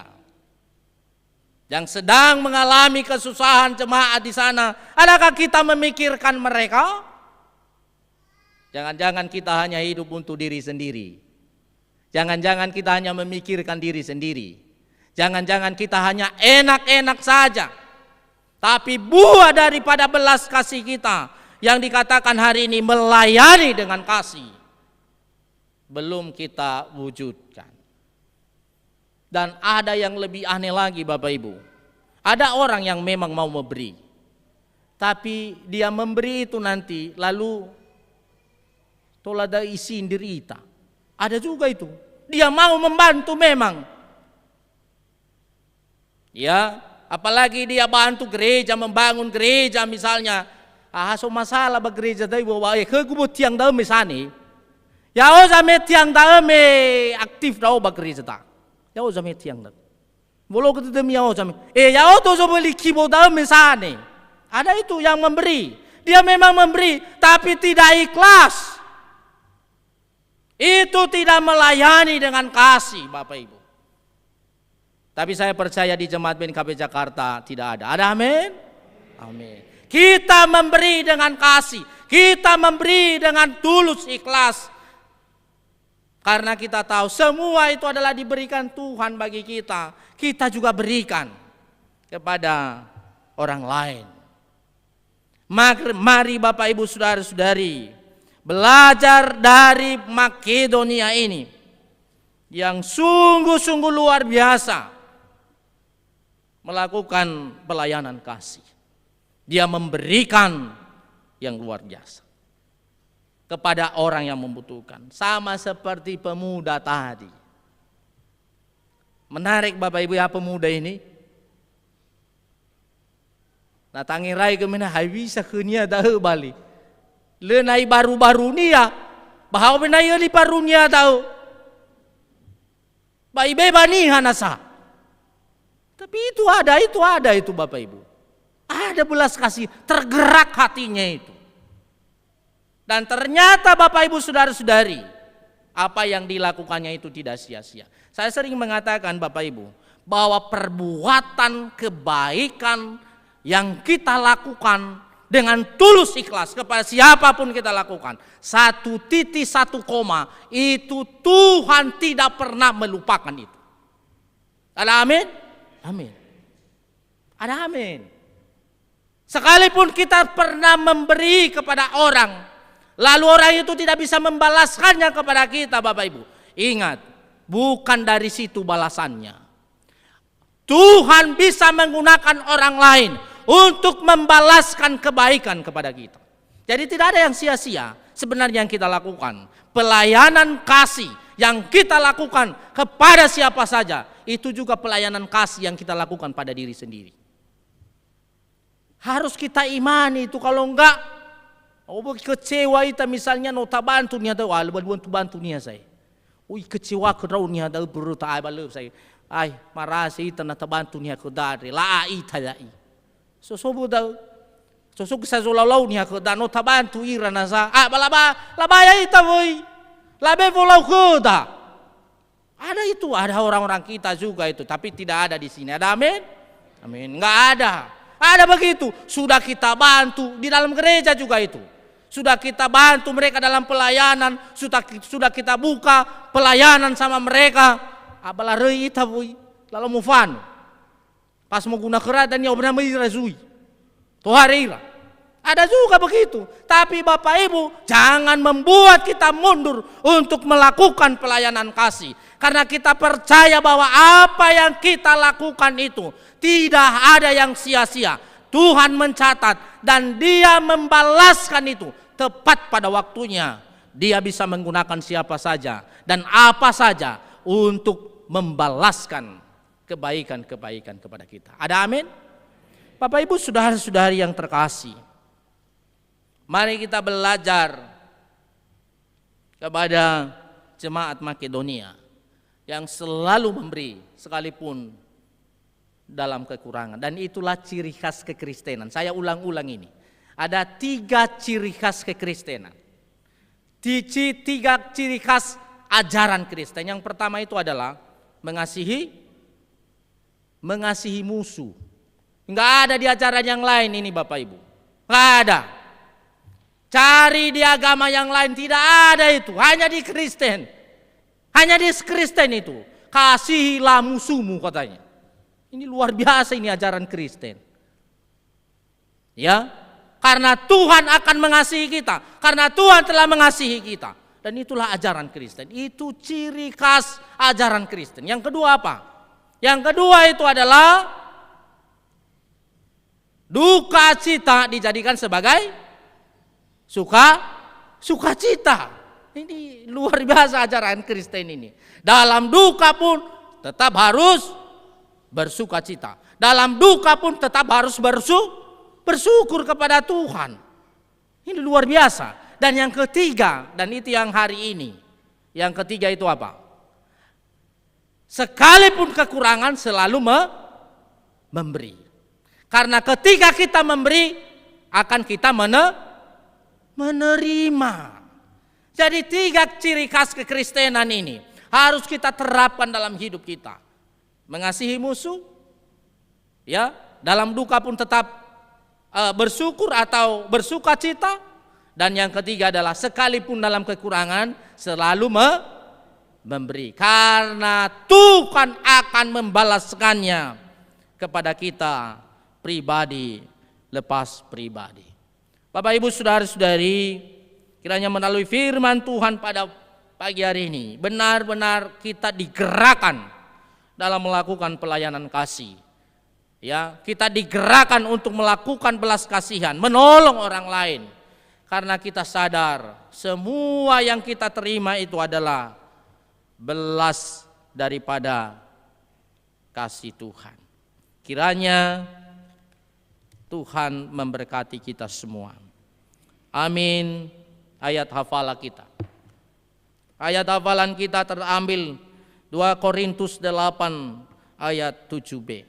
yang sedang mengalami kesusahan jemaat di sana. Adakah kita memikirkan mereka? Jangan-jangan kita hanya hidup untuk diri sendiri. Jangan-jangan kita hanya memikirkan diri sendiri. Jangan-jangan kita hanya enak-enak saja. Tapi buah daripada belas kasih kita yang dikatakan hari ini melayani dengan kasih, belum kita wujudkan. Dan ada yang lebih aneh lagi Bapak Ibu. Ada orang yang memang mau memberi, tapi dia memberi itu nanti lalu tolada isi derita. Ada juga itu. Dia mau membantu memang. Ya, apalagi dia bantu gereja, membangun gereja misalnya. So masalah bag gereja dai bawa kegubut tiang dalam mesane. Ya ozame tiang dalam aktif daw bag gereja ta. Ya ozame tiang dalam. Bolo kita demi ya ozame. Ya oto zo beli kibo dalam mesane. Ada itu yang memberi. Dia memang memberi tapi tidak ikhlas. Itu tidak melayani dengan kasih Bapak Ibu. Tapi saya percaya di jemaat BNKP Jakarta tidak ada. Ada amin? Amin. Kita memberi dengan kasih. Kita memberi dengan tulus ikhlas. Karena kita tahu semua itu adalah diberikan Tuhan bagi kita. Kita juga berikan kepada orang lain. Mari Bapak Ibu saudara-saudari, belajar dari Makedonia ini yang sungguh-sungguh luar biasa melakukan pelayanan kasih. Dia memberikan yang luar biasa kepada orang yang membutuhkan. Sama seperti pemuda tadi. Menarik Bapak Ibu ya pemuda ini. Nah tangirai kemana hai bisa kenia dah balik. Lenai baru-baru ni ya, bahawa benai li parunia tahu. Bai beba ni hanasa. Tapi itu ada itu Bapak Ibu. Ada belas kasih, tergerak hatinya itu. Dan ternyata Bapak Ibu saudara-saudari, apa yang dilakukannya itu tidak sia-sia. Saya sering mengatakan Bapak Ibu, bahwa perbuatan kebaikan yang kita lakukan dengan tulus ikhlas kepada siapapun kita lakukan, 1 titik 1 koma, itu Tuhan tidak pernah melupakan itu. Ada amin? Amin. Ada amin. Sekalipun kita pernah memberi kepada orang, lalu orang itu tidak bisa membalaskannya kepada kita Bapak Ibu, ingat, bukan dari situ balasannya. Tuhan bisa menggunakan orang lain untuk membalaskan kebaikan kepada kita. Jadi tidak ada yang sia-sia sebenarnya yang kita lakukan. Pelayanan kasih yang kita lakukan kepada siapa saja, itu juga pelayanan kasih yang kita lakukan pada diri sendiri. Harus kita imani itu, kalau enggak, kecewa itu misalnya nota bantu nih ada, bantu nih saya. Kecewa kerau nih ada beruta balap saya. Marah sih tanah bantu nih aku dari lai tayai. Sosobu dah, sosok saya zolau nih aku dan nota bantu ira nasa. Labaya itu boy, labe volau kuda. Ada itu, ada orang-orang kita juga itu, tapi tidak ada di sini. Ada amin? Amin. Enggak ada. Ada begitu. Sudah kita bantu di dalam gereja juga itu. Sudah kita bantu mereka dalam pelayanan, sudah kita buka pelayanan sama mereka. Abalah rei ita boy, lalu mufan. Pas mau guna keratan ya benar merazui. Toharira. Ada juga begitu. Tapi Bapak Ibu, jangan membuat kita mundur untuk melakukan pelayanan kasih. Karena kita percaya bahwa apa yang kita lakukan itu tidak ada yang sia-sia. Tuhan mencatat dan Dia membalaskan itu tepat pada waktunya. Dia bisa menggunakan siapa saja dan apa saja untuk membalaskan kebaikan-kebaikan kepada kita. Ada amin? Bapak Ibu, saudara-saudari yang terkasih, mari kita belajar kepada jemaat Makedonia yang selalu memberi sekalipun dalam kekurangan. Dan itulah ciri khas kekristenan. Saya ulang-ulang ini. Ada 3 ciri khas kekristenan. 3 ciri khas ajaran Kristen. Yang pertama itu adalah mengasihi musuh. Enggak ada di ajaran yang lain ini Bapak Ibu. Enggak ada. Cari di agama yang lain, tidak ada itu. Hanya di Kristen. Hanya di Kristen itu. Kasihilah musuhmu katanya. Ini luar biasa ini ajaran Kristen. Ya, karena Tuhan akan mengasihi kita. Karena Tuhan telah mengasihi kita. Dan itulah ajaran Kristen. Itu ciri khas ajaran Kristen. Yang kedua apa? Yang kedua itu adalah duka cita dijadikan sebagai sukacita. Ini luar biasa ajaran Kristen ini. Dalam duka pun tetap harus bersukacita. Dalam duka pun tetap harus bersyukur kepada Tuhan. Ini luar biasa. Dan yang ketiga, dan itu yang hari ini. Yang ketiga itu apa? Sekalipun kekurangan selalu memberi. Karena ketika kita memberi, akan kita menerima. Jadi 3 ciri khas kekristenan ini harus kita terapkan dalam hidup kita. Mengasihi musuh, ya, dalam duka pun tetap bersyukur atau bersukacita. Dan yang ketiga adalah sekalipun dalam kekurangan selalu memberi. Karena Tuhan akan membalaskannya kepada kita pribadi lepas pribadi. Bapak Ibu saudara-saudari, kiranya melalui firman Tuhan pada pagi hari ini benar-benar kita digerakkan dalam melakukan pelayanan kasih. Ya, kita digerakkan untuk melakukan belas kasihan, menolong orang lain. Karena kita sadar semua yang kita terima itu adalah belas daripada kasih Tuhan. Kiranya Tuhan memberkati kita semua. Amin. Ayat hafalan kita. Ayat hafalan kita terambil 2 Korintus 8 ayat 7b.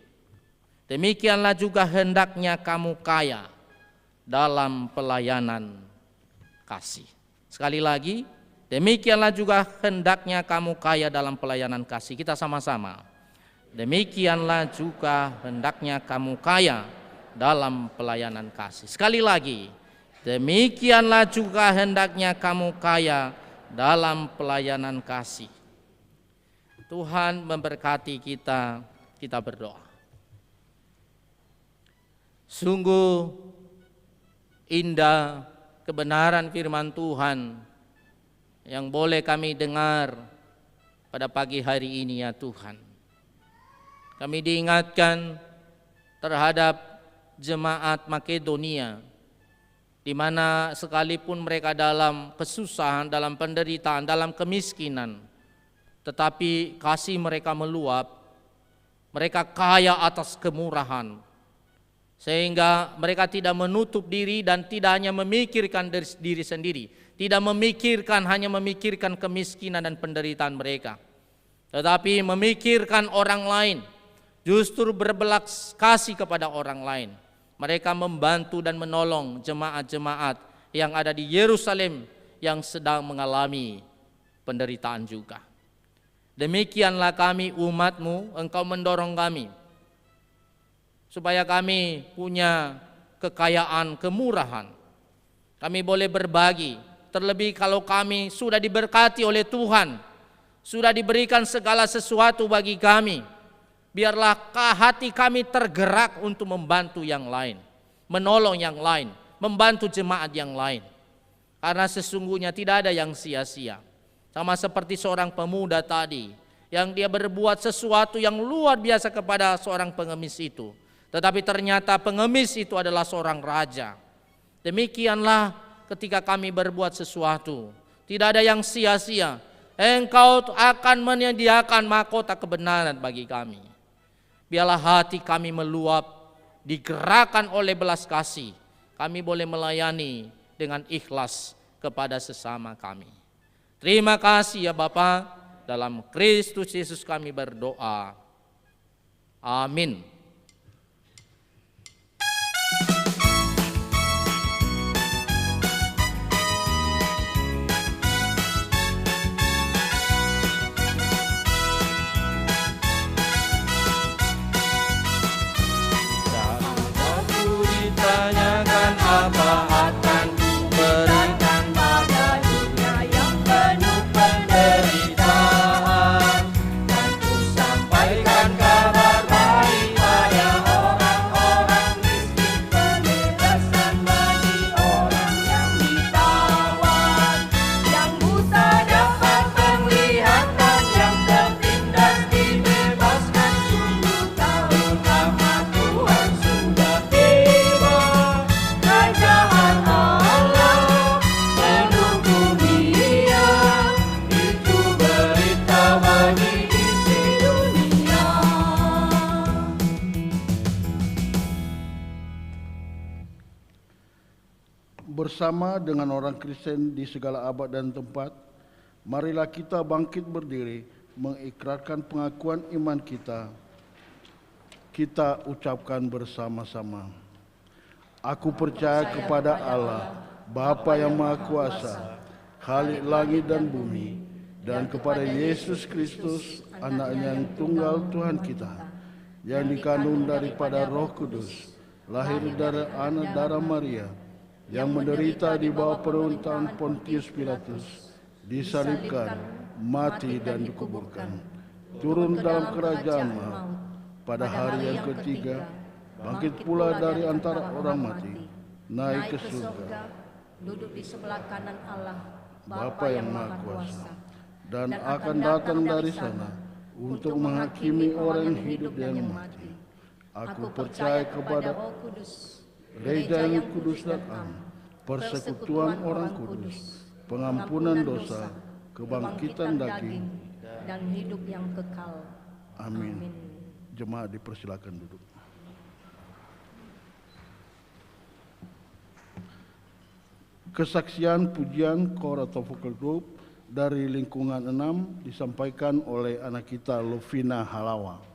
Demikianlah juga hendaknya kamu kaya dalam pelayanan kasih. Sekali lagi, demikianlah juga hendaknya kamu kaya dalam pelayanan kasih. Kita sama-sama. Demikianlah juga hendaknya kamu kaya dalam pelayanan kasih. Sekali lagi, demikianlah juga hendaknya kamu kaya dalam pelayanan kasih. Tuhan memberkati kita, kita berdoa. Sungguh indah kebenaran firman Tuhan yang boleh kami dengar pada pagi hari ini ya Tuhan. Kami diingatkan terhadap jemaat Makedonia, di mana sekalipun mereka dalam kesusahan, dalam penderitaan, dalam kemiskinan, tetapi kasih mereka meluap Mereka kaya atas kemurahan, sehingga mereka tidak menutup diri dan tidak hanya memikirkan diri sendiri, tidak hanya memikirkan kemiskinan dan penderitaan mereka, tetapi memikirkan orang lain, justru berbelas kasih kepada orang lain. Mereka membantu dan menolong jemaat-jemaat yang ada di Yerusalem yang sedang mengalami penderitaan juga. Demikianlah kami umat-Mu, Engkau mendorong kami supaya kami punya kekayaan, kemurahan. Kami boleh berbagi, terlebih kalau kami sudah diberkati oleh Tuhan, sudah diberikan segala sesuatu bagi kami. Biarlah hati kami tergerak untuk membantu yang lain, menolong yang lain, membantu jemaat yang lain. Karena sesungguhnya tidak ada yang sia-sia. Sama seperti seorang pemuda tadi, yang dia berbuat sesuatu yang luar biasa kepada seorang pengemis itu. Tetapi ternyata pengemis itu adalah seorang raja. Demikianlah ketika kami berbuat sesuatu, tidak ada yang sia-sia. Engkau akan menyediakan mahkota kebenaran bagi kami. Biarlah hati kami meluap, digerakkan oleh belas kasih. Kami boleh melayani dengan ikhlas kepada sesama kami. Terima kasih ya Bapa, dalam Kristus Yesus kami berdoa. Amin. Aku ditanyakan apa akan kuberikan pada dunia yang penuh penderitaan, dan ku sampaikan kabar baik pada orang-orang miskin, pembebasan bagi orang yang ditawan, yang buta dapat penglihatan, yang tertindas dibebaskan. Sungguh tahun amat Tuhan sudah tiba, kerajaan Allah penuh dunia, itu berita bagi isi dunia. Bersama dengan orang Kristen di segala abad dan tempat, marilah kita bangkit berdiri mengikrarkan pengakuan iman kita. Kita ucapkan bersama-sama. Aku percaya kepada Allah, Bapa yang Maha Kuasa, Khalik langit dan bumi, dan kepada Yesus Kristus, Anaknya yang tunggal Tuhan kita, yang dikandung daripada Roh Kudus, lahir dari anak darah Maria, yang menderita di bawah pemerintahan Pontius Pilatus, disalibkan, mati dan dikuburkan, turun dalam kerajaan maut, pada hari yang ketiga, bangkit pula dari antara orang mati, naik ke surga, duduk di sebelah kanan Allah, Bapa yang Maha Kuasa, dan akan datang dari sana untuk menghakimi orang yang hidup dan yang mati. Aku percaya kepada Roh Kudus, Gereja yang kudus dan am, persekutuan orang kudus, pengampunan dosa, kebangkitan daging. dan hidup yang kekal. Amin. Jemaat dipersilakan duduk. Kesaksian pujian Choir atau Vocal Group dari lingkungan 6 disampaikan oleh anak kita Lovina Halawa.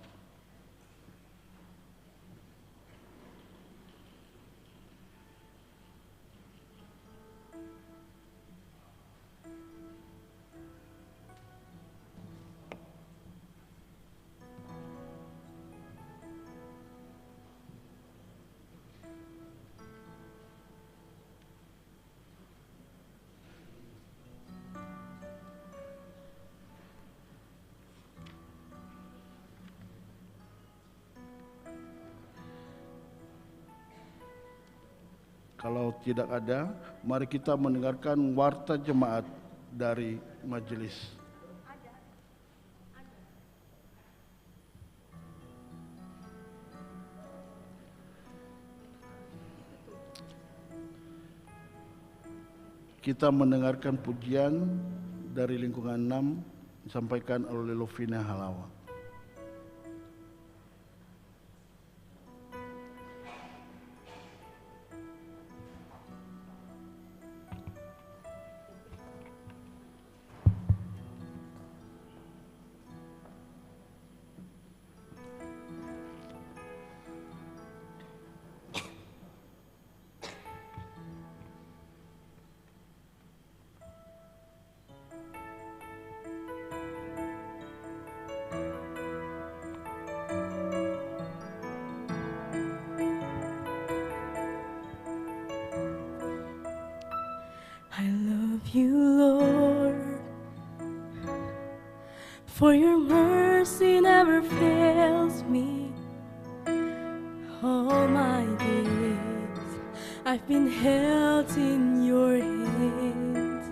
Kalau tidak ada, mari kita mendengarkan warta jemaat dari majelis. Kita mendengarkan pujian dari lingkungan 6 disampaikan oleh Lovina Halawa. you, Lord, for your mercy never fails me. All my days I've been held in your hands.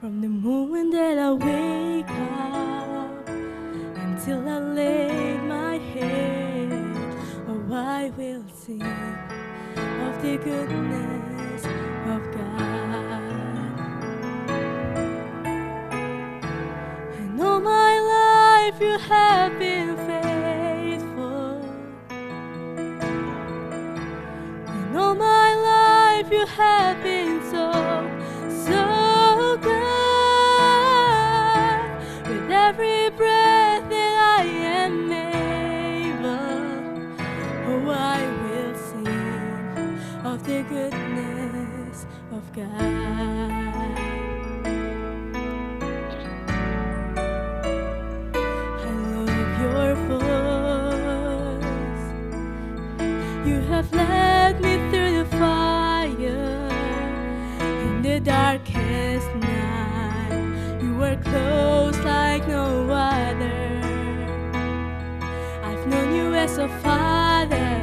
From the moment that I wake up until I lay my head, oh, I will sing of the goodness of God. And all my life you have been faithful. And all my life you have been so good. With every breath that I am able, oh, I will sing of the goodness of God. I love your voice. You have led me through the fire in the darkest night. You were close like no other. I've known you as a father.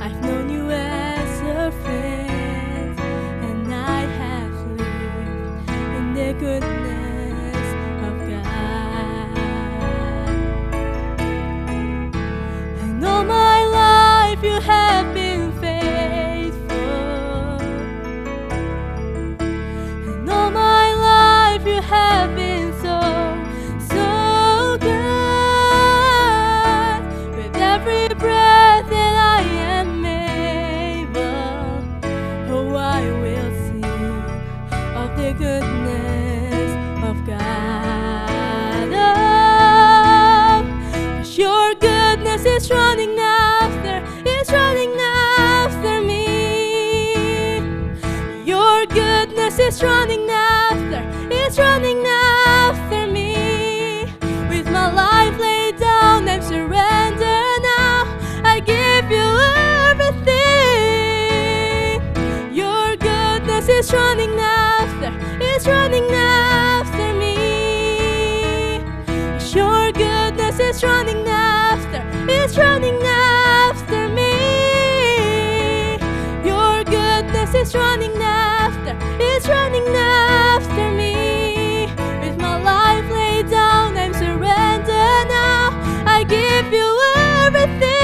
I've known you as a friend, and I have lived in the goodness of God. And all my life you have been faithful. And all my life you have been so good. With every breath that I am able, oh, I will sing of the goodness of God. Oh, 'cause your goodness is running after me. Your goodness is running after me. With my life laid down, I'm surrendered now. I give you everything. Your goodness is running after me. Your goodness is running after me. Your goodness is running after me. With my life laid down, I'm surrendered now. I give you everything.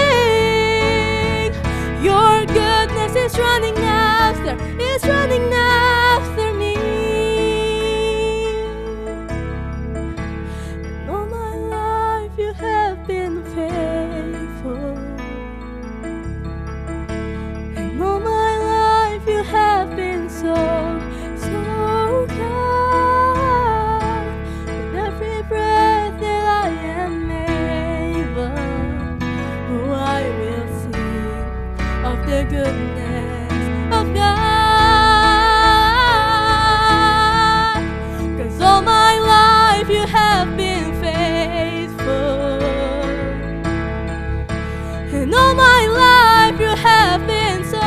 Your goodness is running after me. And all my life you have been faithful. And all my life you have been so good. With every breath that I am able, oh, I will sing of the goodness of God. 'Cause all my life you have been faithful. And all my life you have been so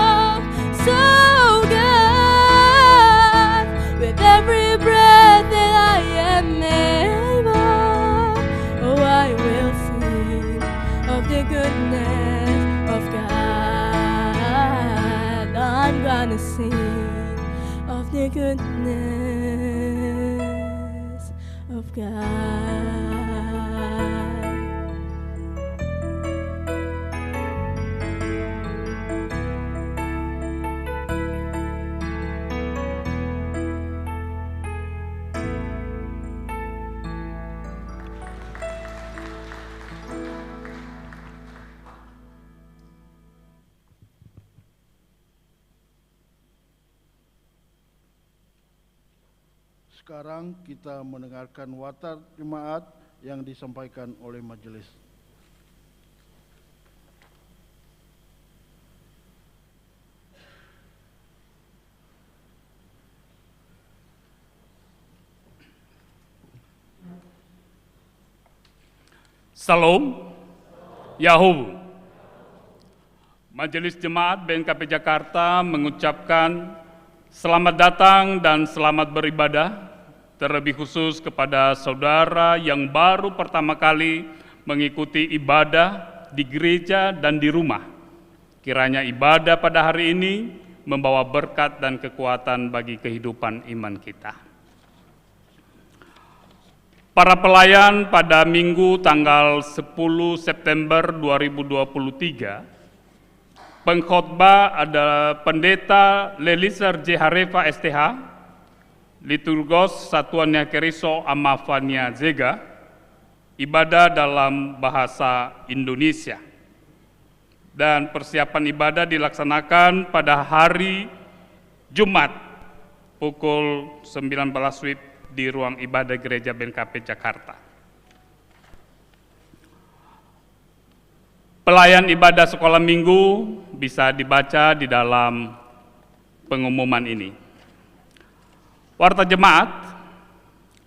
good. With every breath that I am able, oh, I will sing of the goodness of God. I'm gonna sing of the goodness of God. Sekarang kita mendengarkan watar jemaat yang disampaikan oleh majelis. Salam, Yahoo. Majelis Jemaat BNKP Jakarta mengucapkan Selamat datang dan selamat beribadah, terlebih khusus kepada saudara yang baru pertama kali mengikuti ibadah di gereja dan di rumah. Kiranya ibadah pada hari ini membawa berkat dan kekuatan bagi kehidupan iman kita. Para pelayan pada Minggu tanggal 10 September 2023, pengkhotbah adalah Pendeta Lelisar J. Harefa STH, Liturgos Satuan Nyakeriso Amafania Zega, ibadah dalam bahasa Indonesia. Dan persiapan ibadah dilaksanakan pada hari Jumat pukul 19 WIB di ruang ibadah Gereja BNKP Jakarta. Pelayan ibadah sekolah minggu bisa dibaca di dalam pengumuman ini. Warta Jemaat,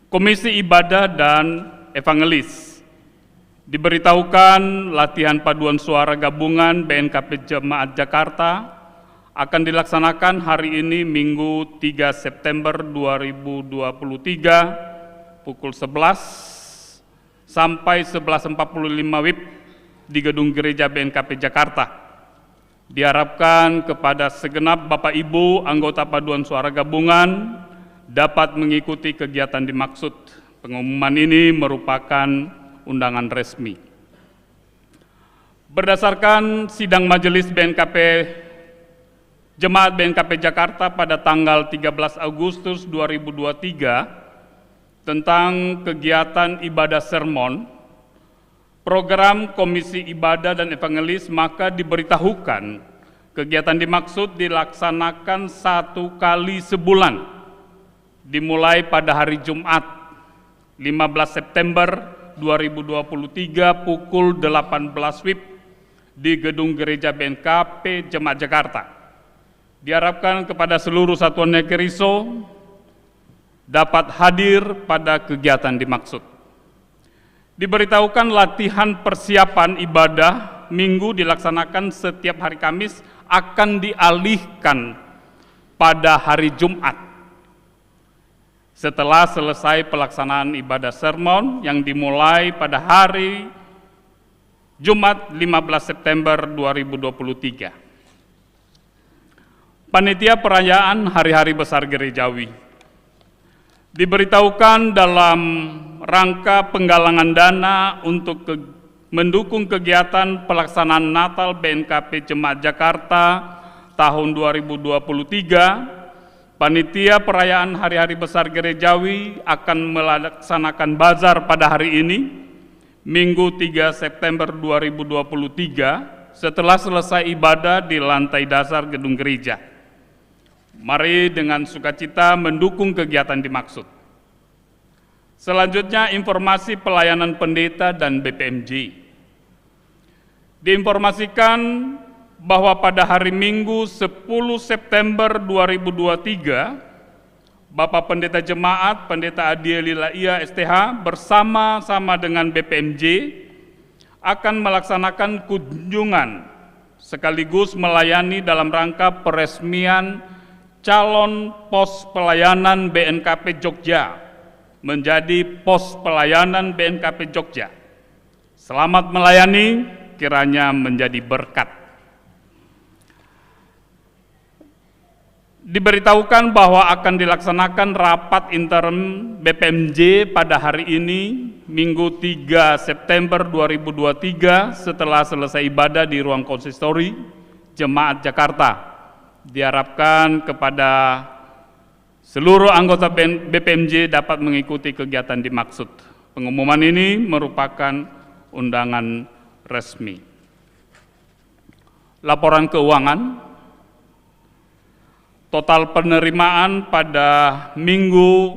Komisi Ibadah dan Evangelis diberitahukan latihan paduan suara gabungan BNKP Jemaat Jakarta akan dilaksanakan hari ini Minggu 3 September 2023 pukul 11 sampai 11.45 WIB di gedung Gereja BNKP Jakarta. Diharapkan kepada segenap Bapak Ibu anggota paduan suara gabungan dapat mengikuti kegiatan dimaksud. Pengumuman ini merupakan undangan resmi. Berdasarkan sidang majelis BNKP Jemaat BNKP Jakarta pada tanggal 13 Agustus 2023 tentang kegiatan ibadah sermon, program Komisi Ibadah dan Evangelis, maka diberitahukan kegiatan dimaksud dilaksanakan 1 kali sebulan, dimulai pada hari Jumat 15 September 2023 pukul 18 WIB di gedung Gereja BNKP Jemaat Jakarta. Diharapkan kepada seluruh satuan Nyakeriso dapat hadir pada kegiatan dimaksud. Diberitahukan latihan persiapan ibadah minggu dilaksanakan setiap hari Kamis akan dialihkan pada hari Jumat setelah selesai pelaksanaan ibadah sermon yang dimulai pada hari Jumat 15 September 2023. Panitia Perayaan Hari-Hari Besar Gerejawi diberitahukan dalam rangka penggalangan dana untuk mendukung kegiatan pelaksanaan Natal BNKP Jemaat Jakarta tahun 2023, Panitia Perayaan Hari-Hari Besar Gerejawi akan melaksanakan bazar pada hari ini, Minggu 3 September 2023, setelah selesai ibadah di lantai dasar gedung gereja. Mari dengan sukacita mendukung kegiatan dimaksud. Selanjutnya, informasi pelayanan pendeta dan BPMJ. Diinformasikan bahwa pada hari Minggu 10 September 2023, Bapak Pendeta Jemaat, Pendeta Adieli Laia STH bersama-sama dengan BPMJ akan melaksanakan kunjungan sekaligus melayani dalam rangka peresmian calon pos pelayanan BNKP Jogja menjadi pos pelayanan BNKP Jogja. Selamat melayani, kiranya menjadi berkat. Diberitahukan bahwa akan dilaksanakan rapat interim BPMJ pada hari ini, Minggu 3 September 2023 setelah selesai ibadah di ruang konsistori Jemaat Jakarta. Diharapkan kepada seluruh anggota BPMJ dapat mengikuti kegiatan dimaksud. Pengumuman ini merupakan undangan resmi. Laporan keuangan. Total penerimaan pada Minggu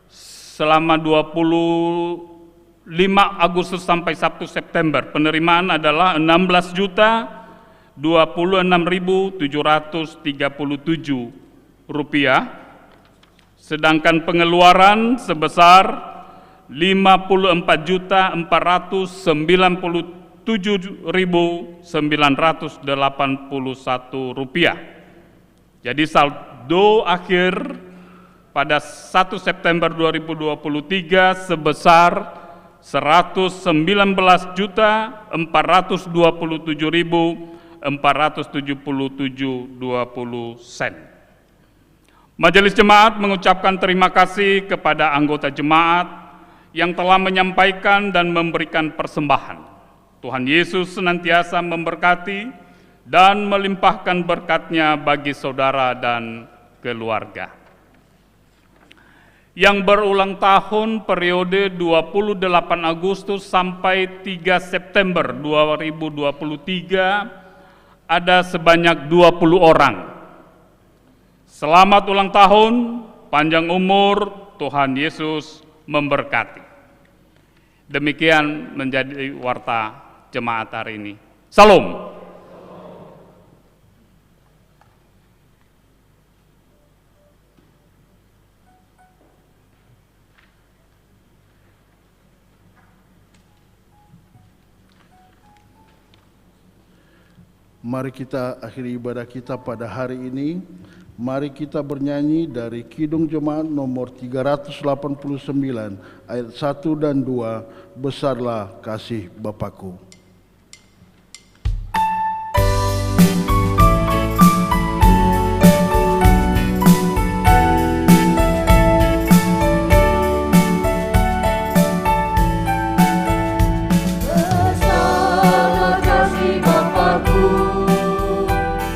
selama 25 Agustus sampai 1 September. Penerimaan adalah 16.026.737 rupiah, sedangkan pengeluaran sebesar 54.497.981 rupiah. Jadi saldo akhir pada 1 September 2023 sebesar 119.427.477.20 sen. Majelis Jemaat mengucapkan terima kasih kepada anggota jemaat yang telah menyampaikan dan memberikan persembahan. Tuhan Yesus senantiasa memberkati dan melimpahkan berkat-Nya bagi saudara dan keluarga. Yang berulang tahun periode 28 Agustus sampai 3 September 2023 ada sebanyak 20 orang. Selamat ulang tahun, panjang umur, Tuhan Yesus memberkati. Demikian menjadi warta jemaat hari ini. Salam. Mari kita akhiri ibadah kita pada hari ini. Mari kita bernyanyi dari Kidung Jemaat nomor 389 ayat 1 dan 2, Besarlah Kasih Bapa-Ku. Besarlah kasih Bapa-Ku,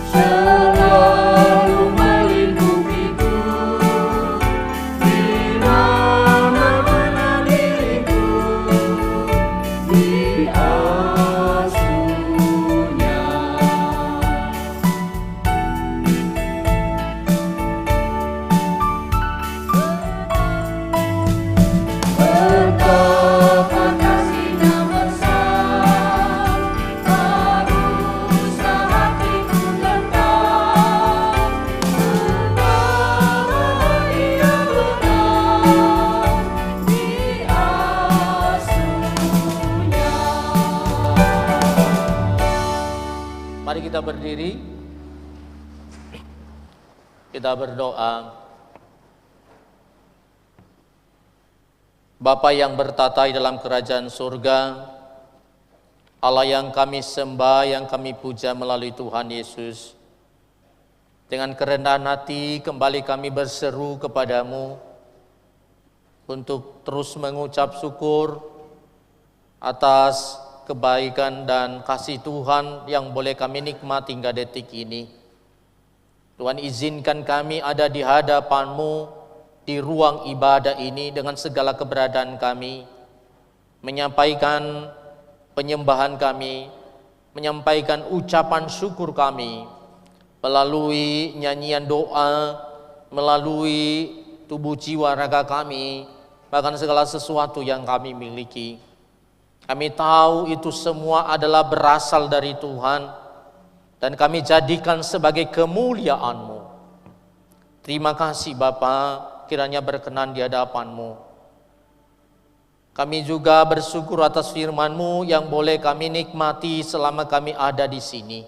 selalu melindungiku, di mana-mana diriku diasuhnya. Betapa kasih-Nya besar, haruslah hatiku gentar, sebab Dia benar diasuhnya. Mari kita berdiri, kita berdoa. Bapa yang bertata di dalam kerajaan surga, Allah yang kami sembah, yang kami puja melalui Tuhan Yesus, dengan kerendahan hati kembali kami berseru kepadamu untuk terus mengucap syukur atas kebaikan dan kasih Tuhan yang boleh kami nikmati hingga detik ini. Tuhan, izinkan kami ada di hadapan-Mu di ruang ibadah ini dengan segala keberadaan kami, menyampaikan penyembahan kami, menyampaikan ucapan syukur kami, melalui nyanyian doa, melalui tubuh jiwa raga kami, bahkan segala sesuatu yang kami miliki. Kami tahu itu semua adalah berasal dari Tuhan, dan kami jadikan sebagai kemuliaan-Mu. Terima kasih Bapa, kiranya berkenan di hadapan-Mu. Kami juga bersyukur atas firman-Mu yang boleh kami nikmati selama kami ada di sini.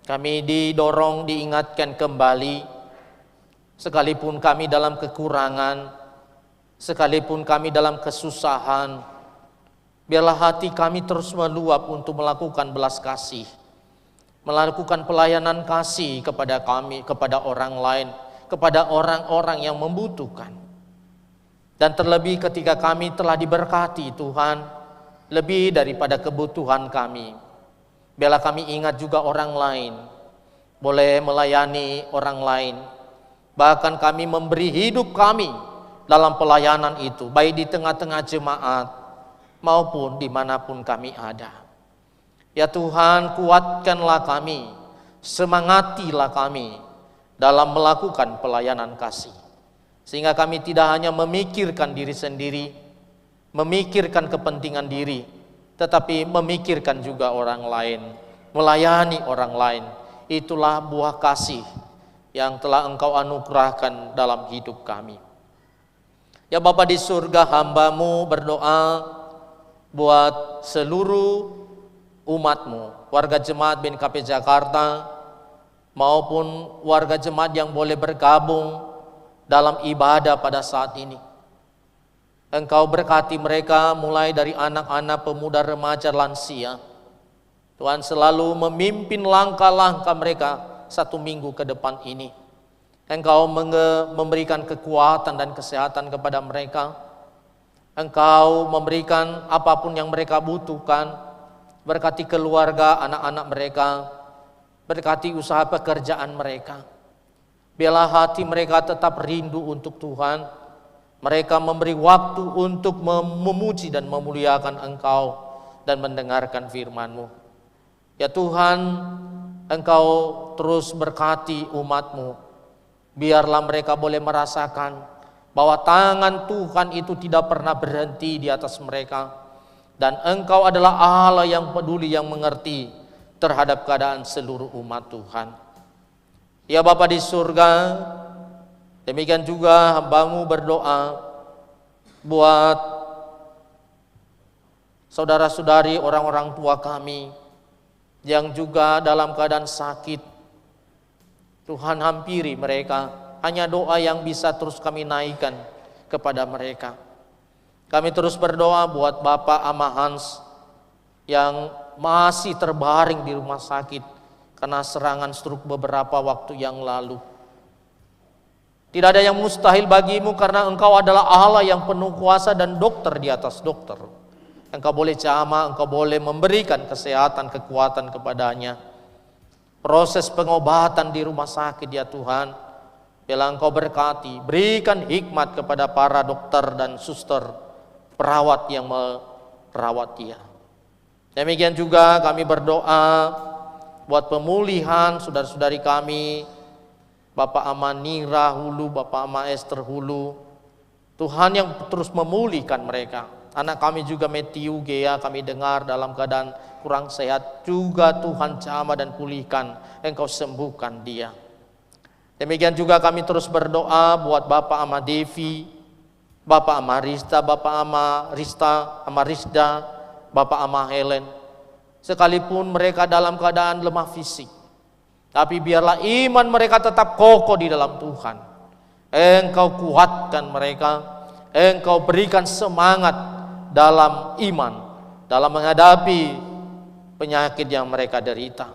Kami didorong, diingatkan kembali, sekalipun kami dalam kekurangan, sekalipun kami dalam kesusahan, biarlah hati kami terus meluap untuk melakukan belas kasih, melakukan pelayanan kasih kepada kami, kepada orang lain, kepada orang-orang yang membutuhkan. Dan terlebih ketika kami telah diberkati Tuhan, lebih daripada kebutuhan kami, biarlah kami ingat juga orang lain, boleh melayani orang lain, bahkan kami memberi hidup kami dalam pelayanan itu, baik di tengah-tengah jemaat maupun dimanapun kami ada. Ya Tuhan, kuatkanlah kami, semangatilah kami dalam melakukan pelayanan kasih, sehingga kami tidak hanya memikirkan diri sendiri, memikirkan kepentingan diri, tetapi memikirkan juga orang lain, melayani orang lain. Itulah buah kasih yang telah Engkau anugerahkan dalam hidup kami. Ya Bapa di surga, hamba-Mu berdoa buat seluruh umat-Mu, warga jemaat BNKP Jakarta, maupun warga jemaat yang boleh bergabung dalam ibadah pada saat ini. Engkau berkati mereka mulai dari anak-anak, pemuda, remaja, lansia. Tuhan selalu memimpin langkah-langkah mereka 1 minggu ke depan ini. Engkau memberikan kekuatan dan kesehatan kepada mereka. Engkau memberikan apapun yang mereka butuhkan. Berkati keluarga, anak-anak mereka. Berkati usaha pekerjaan mereka. Biarlah hati mereka tetap rindu untuk Tuhan. Mereka memberi waktu untuk memuji dan memuliakan Engkau dan mendengarkan firman-Mu. Ya Tuhan, Engkau terus berkati umat-Mu. Biarlah mereka boleh merasakan bahwa tangan Tuhan itu tidak pernah berhenti di atas mereka. Dan Engkau adalah Allah yang peduli, yang mengerti terhadap keadaan seluruh umat Tuhan. Ya Bapa di surga, demikian juga hamba-Mu berdoa buat saudara-saudari, orang-orang tua kami yang juga dalam keadaan sakit. Tuhan hampiri mereka, hanya doa yang bisa terus kami naikkan kepada mereka. Kami terus berdoa buat Bapak Ama Hans yang masih terbaring di rumah sakit karena serangan stroke beberapa waktu yang lalu. Tidak ada yang mustahil bagimu karena Engkau adalah Allah yang penuh kuasa dan dokter di atas dokter. Engkau boleh jamah, Engkau boleh memberikan kesehatan, kekuatan kepadanya. Proses pengobatan di rumah sakit ya Tuhan, biarlah Engkau berkati, berikan hikmat kepada para dokter dan suster, perawat yang merawat dia. Demikian juga kami berdoa buat pemulihan saudara-saudari kami, Bapak Ama Nira Hulu, Bapak Ama Esther Hulu. Tuhan yang terus memulihkan mereka. Anak kami juga Matthew Gea, kami dengar dalam keadaan kurang sehat, juga Tuhan jamah dan pulihkan, Engkau sembuhkan dia. Demikian juga kami terus berdoa buat Bapak Ama Devi, Bapak Ama Rista, Bapak Ama Rista, Ama Rizda, Bapak Ama Helen. Sekalipun mereka dalam keadaan lemah fisik, tapi biarlah iman mereka tetap kokoh di dalam Tuhan. Engkau kuatkan mereka, Engkau berikan semangat dalam iman, dalam menghadapi penyakit yang mereka derita.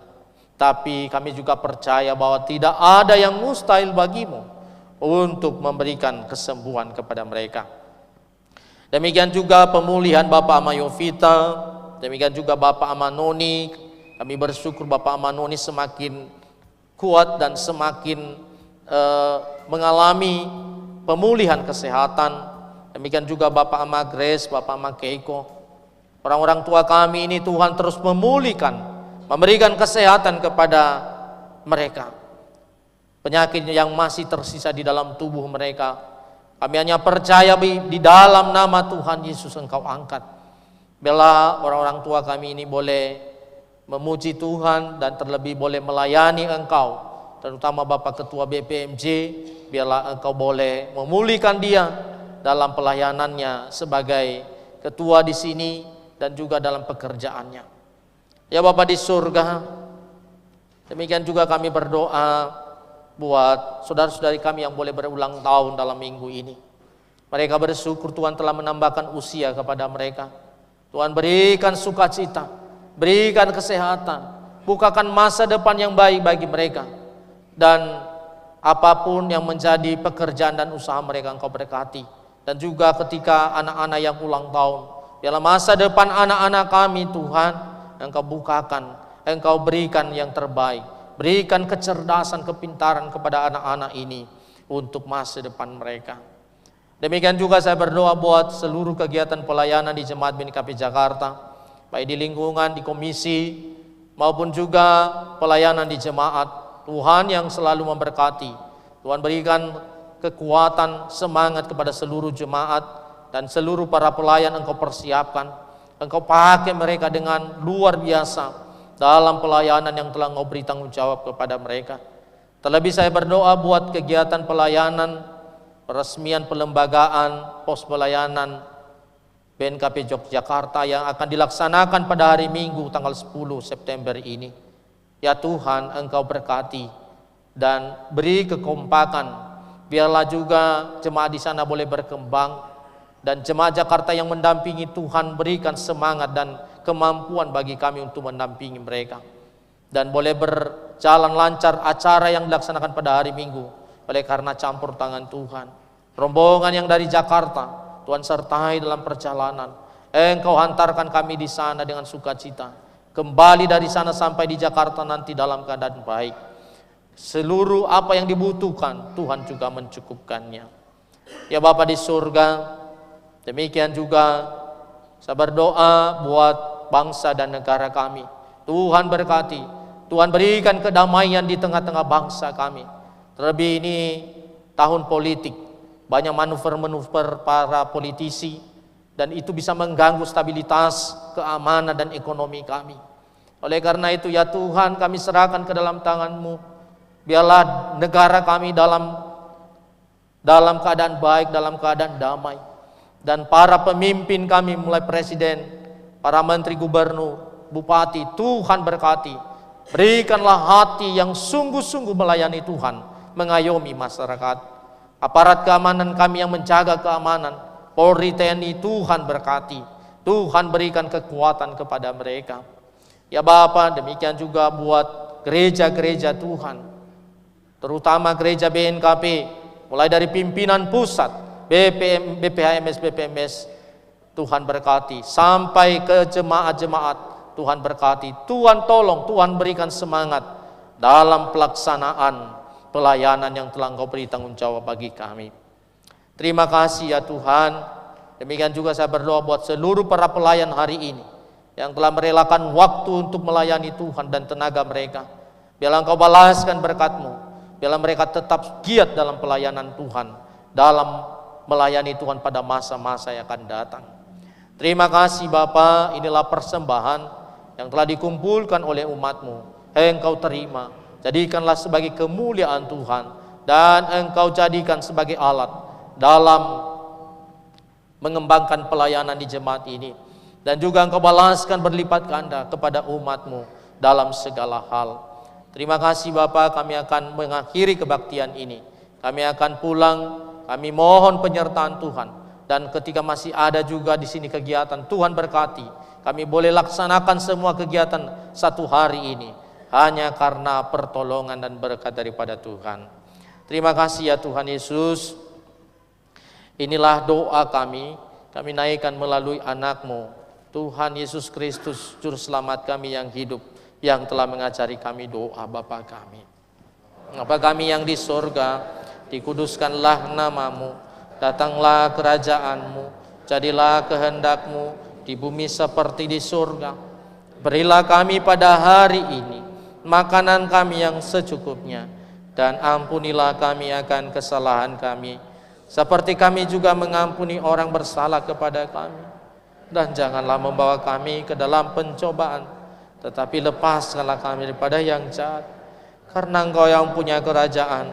Tapi kami juga percaya bahwa tidak ada yang mustahil bagimu untuk memberikan kesembuhan kepada mereka. Demikian juga pemulihan Bapak Ama Yovita, demikian juga Bapak Ama Noni. Kami bersyukur Bapak Ama Noni semakin kuat dan semakin mengalami pemulihan kesehatan. Demikian juga Bapak Ama Grace, Bapak Ama Keiko. Orang-orang tua kami ini Tuhan terus memulihkan, memberikan kesehatan kepada mereka. Penyakit yang masih tersisa di dalam tubuh mereka, kami hanya percaya di dalam nama Tuhan Yesus Engkau angkat. Biarlah orang-orang tua kami ini boleh memuji Tuhan dan terlebih boleh melayani Engkau, terutama Bapak Ketua BPMJ. Biarlah Engkau boleh memulihkan dia dalam pelayanannya sebagai ketua di sini dan juga dalam pekerjaannya. Ya Bapa di surga, demikian juga kami berdoa buat saudara-saudari kami yang boleh berulang tahun dalam minggu ini. Mereka bersyukur Tuhan telah menambahkan usia kepada mereka. Tuhan berikan sukacita, berikan kesehatan, bukakan masa depan yang baik bagi mereka. Dan apapun yang menjadi pekerjaan dan usaha mereka Engkau berkati. Dan juga ketika anak-anak yang ulang tahun, biarlah masa depan anak-anak kami Tuhan Engkau bukakan, Engkau berikan yang terbaik, berikan kecerdasan, kepintaran kepada anak-anak ini untuk masa depan mereka. Demikian juga saya berdoa buat seluruh kegiatan pelayanan di Jemaat BNKP Jakarta, baik di lingkungan, di komisi, maupun juga pelayanan di jemaat. Tuhan yang selalu memberkati, Tuhan berikan kekuatan, semangat kepada seluruh jemaat dan seluruh para pelayan Engkau persiapkan. Engkau pakai mereka dengan luar biasa dalam pelayanan yang telah Engkau beri tanggung jawab kepada mereka. Terlebih saya berdoa buat kegiatan pelayanan, peresmian pelembagaan pos pelayanan BNKP Yogyakarta yang akan dilaksanakan pada hari Minggu tanggal 10 September ini. Ya Tuhan, Engkau berkati, dan beri kekompakan. Biarlah juga jemaat di sana boleh berkembang, dan jemaat Jakarta yang mendampingi Tuhan berikan semangat dan kemampuan bagi kami untuk mendampingi mereka. Dan boleh berjalan lancar acara yang dilaksanakan pada hari Minggu oleh karena campur tangan Tuhan. Rombongan yang dari Jakarta, Tuhan sertai dalam perjalanan. Engkau hantarkan kami di sana dengan sukacita. Kembali dari sana sampai di Jakarta nanti dalam keadaan baik. Seluruh apa yang dibutuhkan Tuhan juga mencukupkannya. Ya Bapa di surga, demikian juga saya berdoa buat bangsa dan negara kami. Tuhan berkati, Tuhan berikan kedamaian di tengah-tengah bangsa kami. Terlebih ini tahun politik, banyak manuver-manuver para politisi, dan itu bisa mengganggu stabilitas, keamanan dan ekonomi kami. Oleh karena itu ya Tuhan, kami serahkan ke dalam tangan-Mu. Biarlah negara kami dalam keadaan baik, dalam keadaan damai. Dan para pemimpin kami mulai presiden, para menteri, gubernur, bupati, Tuhan berkati. Berikanlah hati yang sungguh-sungguh melayani Tuhan, mengayomi masyarakat. Aparat keamanan kami yang menjaga keamanan, Polri, TNI, Tuhan berkati. Tuhan berikan kekuatan kepada mereka. Ya Bapa, demikian juga buat gereja-gereja Tuhan, terutama gereja BNKP, mulai dari pimpinan pusat, BPMS, Tuhan berkati, sampai ke jemaat-jemaat, Tuhan berkati. Tuhan tolong, Tuhan berikan semangat dalam pelaksanaan pelayanan yang telah Engkau beri tanggung jawab bagi kami. Terima kasih ya Tuhan. Demikian juga saya berdoa buat seluruh para pelayan hari ini yang telah merelakan waktu untuk melayani Tuhan dan tenaga mereka. Biarlah Engkau balaskan berkat-Mu. Biarlah mereka tetap giat dalam pelayanan Tuhan, dalam melayani Tuhan pada masa-masa yang akan datang. Terima kasih Bapa, inilah persembahan yang telah dikumpulkan oleh umat-Mu. Engkau terima, jadikanlah sebagai kemuliaan Tuhan, dan Engkau jadikan sebagai alat dalam mengembangkan pelayanan di jemaat ini. Dan juga Engkau balaskan berlipat ganda kepada umat-Mu dalam segala hal. Terima kasih Bapa, kami akan mengakhiri kebaktian ini. Kami akan pulang, kami mohon penyertaan Tuhan. Dan ketika masih ada juga di sini kegiatan, Tuhan berkati. Kami boleh laksanakan semua kegiatan satu hari ini, hanya karena pertolongan dan berkat daripada Tuhan. Terima kasih ya Tuhan Yesus. Inilah doa kami naikkan melalui anak-Mu, Tuhan Yesus Kristus, Juru Selamat kami yang hidup, yang telah mengajari kami doa Bapa kami. Bapa kami yang di surga, dikuduskanlah nama-Mu, datanglah kerajaan-Mu, jadilah kehendak-Mu di bumi seperti di surga. Berilah kami pada hari ini makanan kami yang secukupnya, dan ampunilah kami akan kesalahan kami, seperti kami juga mengampuni orang bersalah kepada kami. Dan janganlah membawa kami ke dalam pencobaan, tetapi lepaskanlah kami daripada yang jahat. Karena Engkau yang punya kerajaan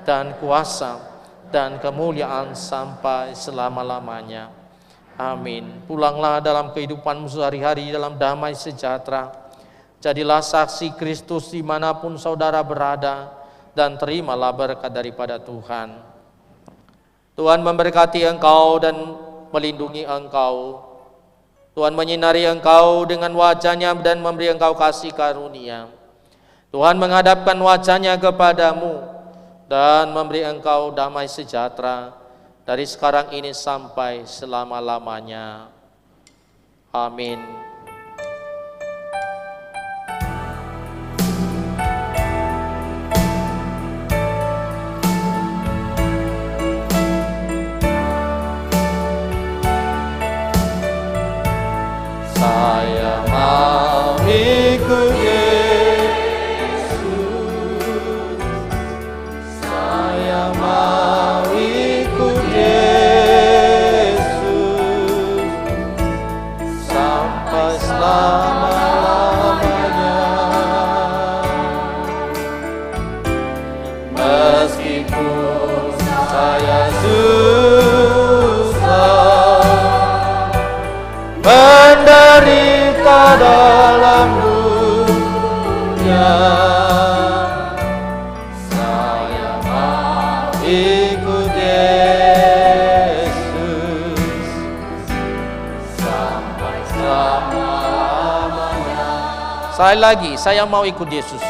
dan kuasa dan kemuliaan sampai selama-lamanya. Amin. Pulanglah dalam kehidupanmu sehari-hari dalam damai sejahtera. Jadilah saksi Kristus dimanapun saudara berada, dan terimalah berkat daripada Tuhan. Tuhan memberkati engkau dan melindungi engkau. Tuhan menyinari engkau dengan wajah-Nya dan memberi engkau kasih karunia. Tuhan menghadapkan wajah-Nya kepadamu dan memberi engkau damai sejahtera dari sekarang ini sampai selama-lamanya. Amin. Saya mau ikut Yesus, saya mau ikut Yesus sampai selama-lamanya. Meskipun saya susah menderita dalam dunia, Sekali lagi, saya mau ikut Yesus.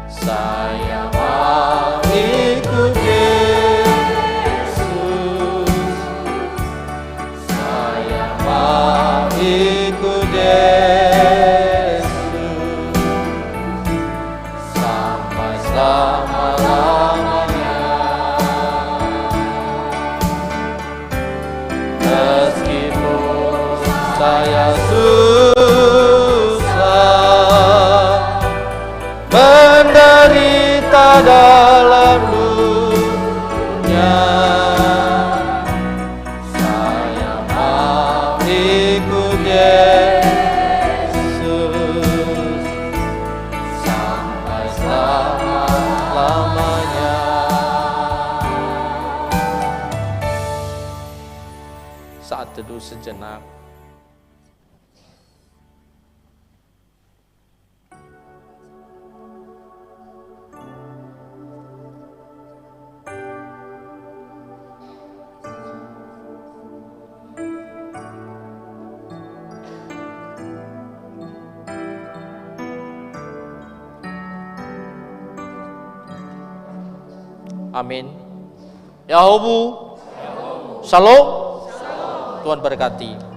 Saya mau ikut Yesus. Saya mau ikut Yesus sampai selama-lamanya. Meskipun saya susah menderita dalam dunia, saya mau ikut Yesus sampai selama-lamanya. Saat teduh sejenak. Amin. Yahobu. Shalom. Tuhan berkati.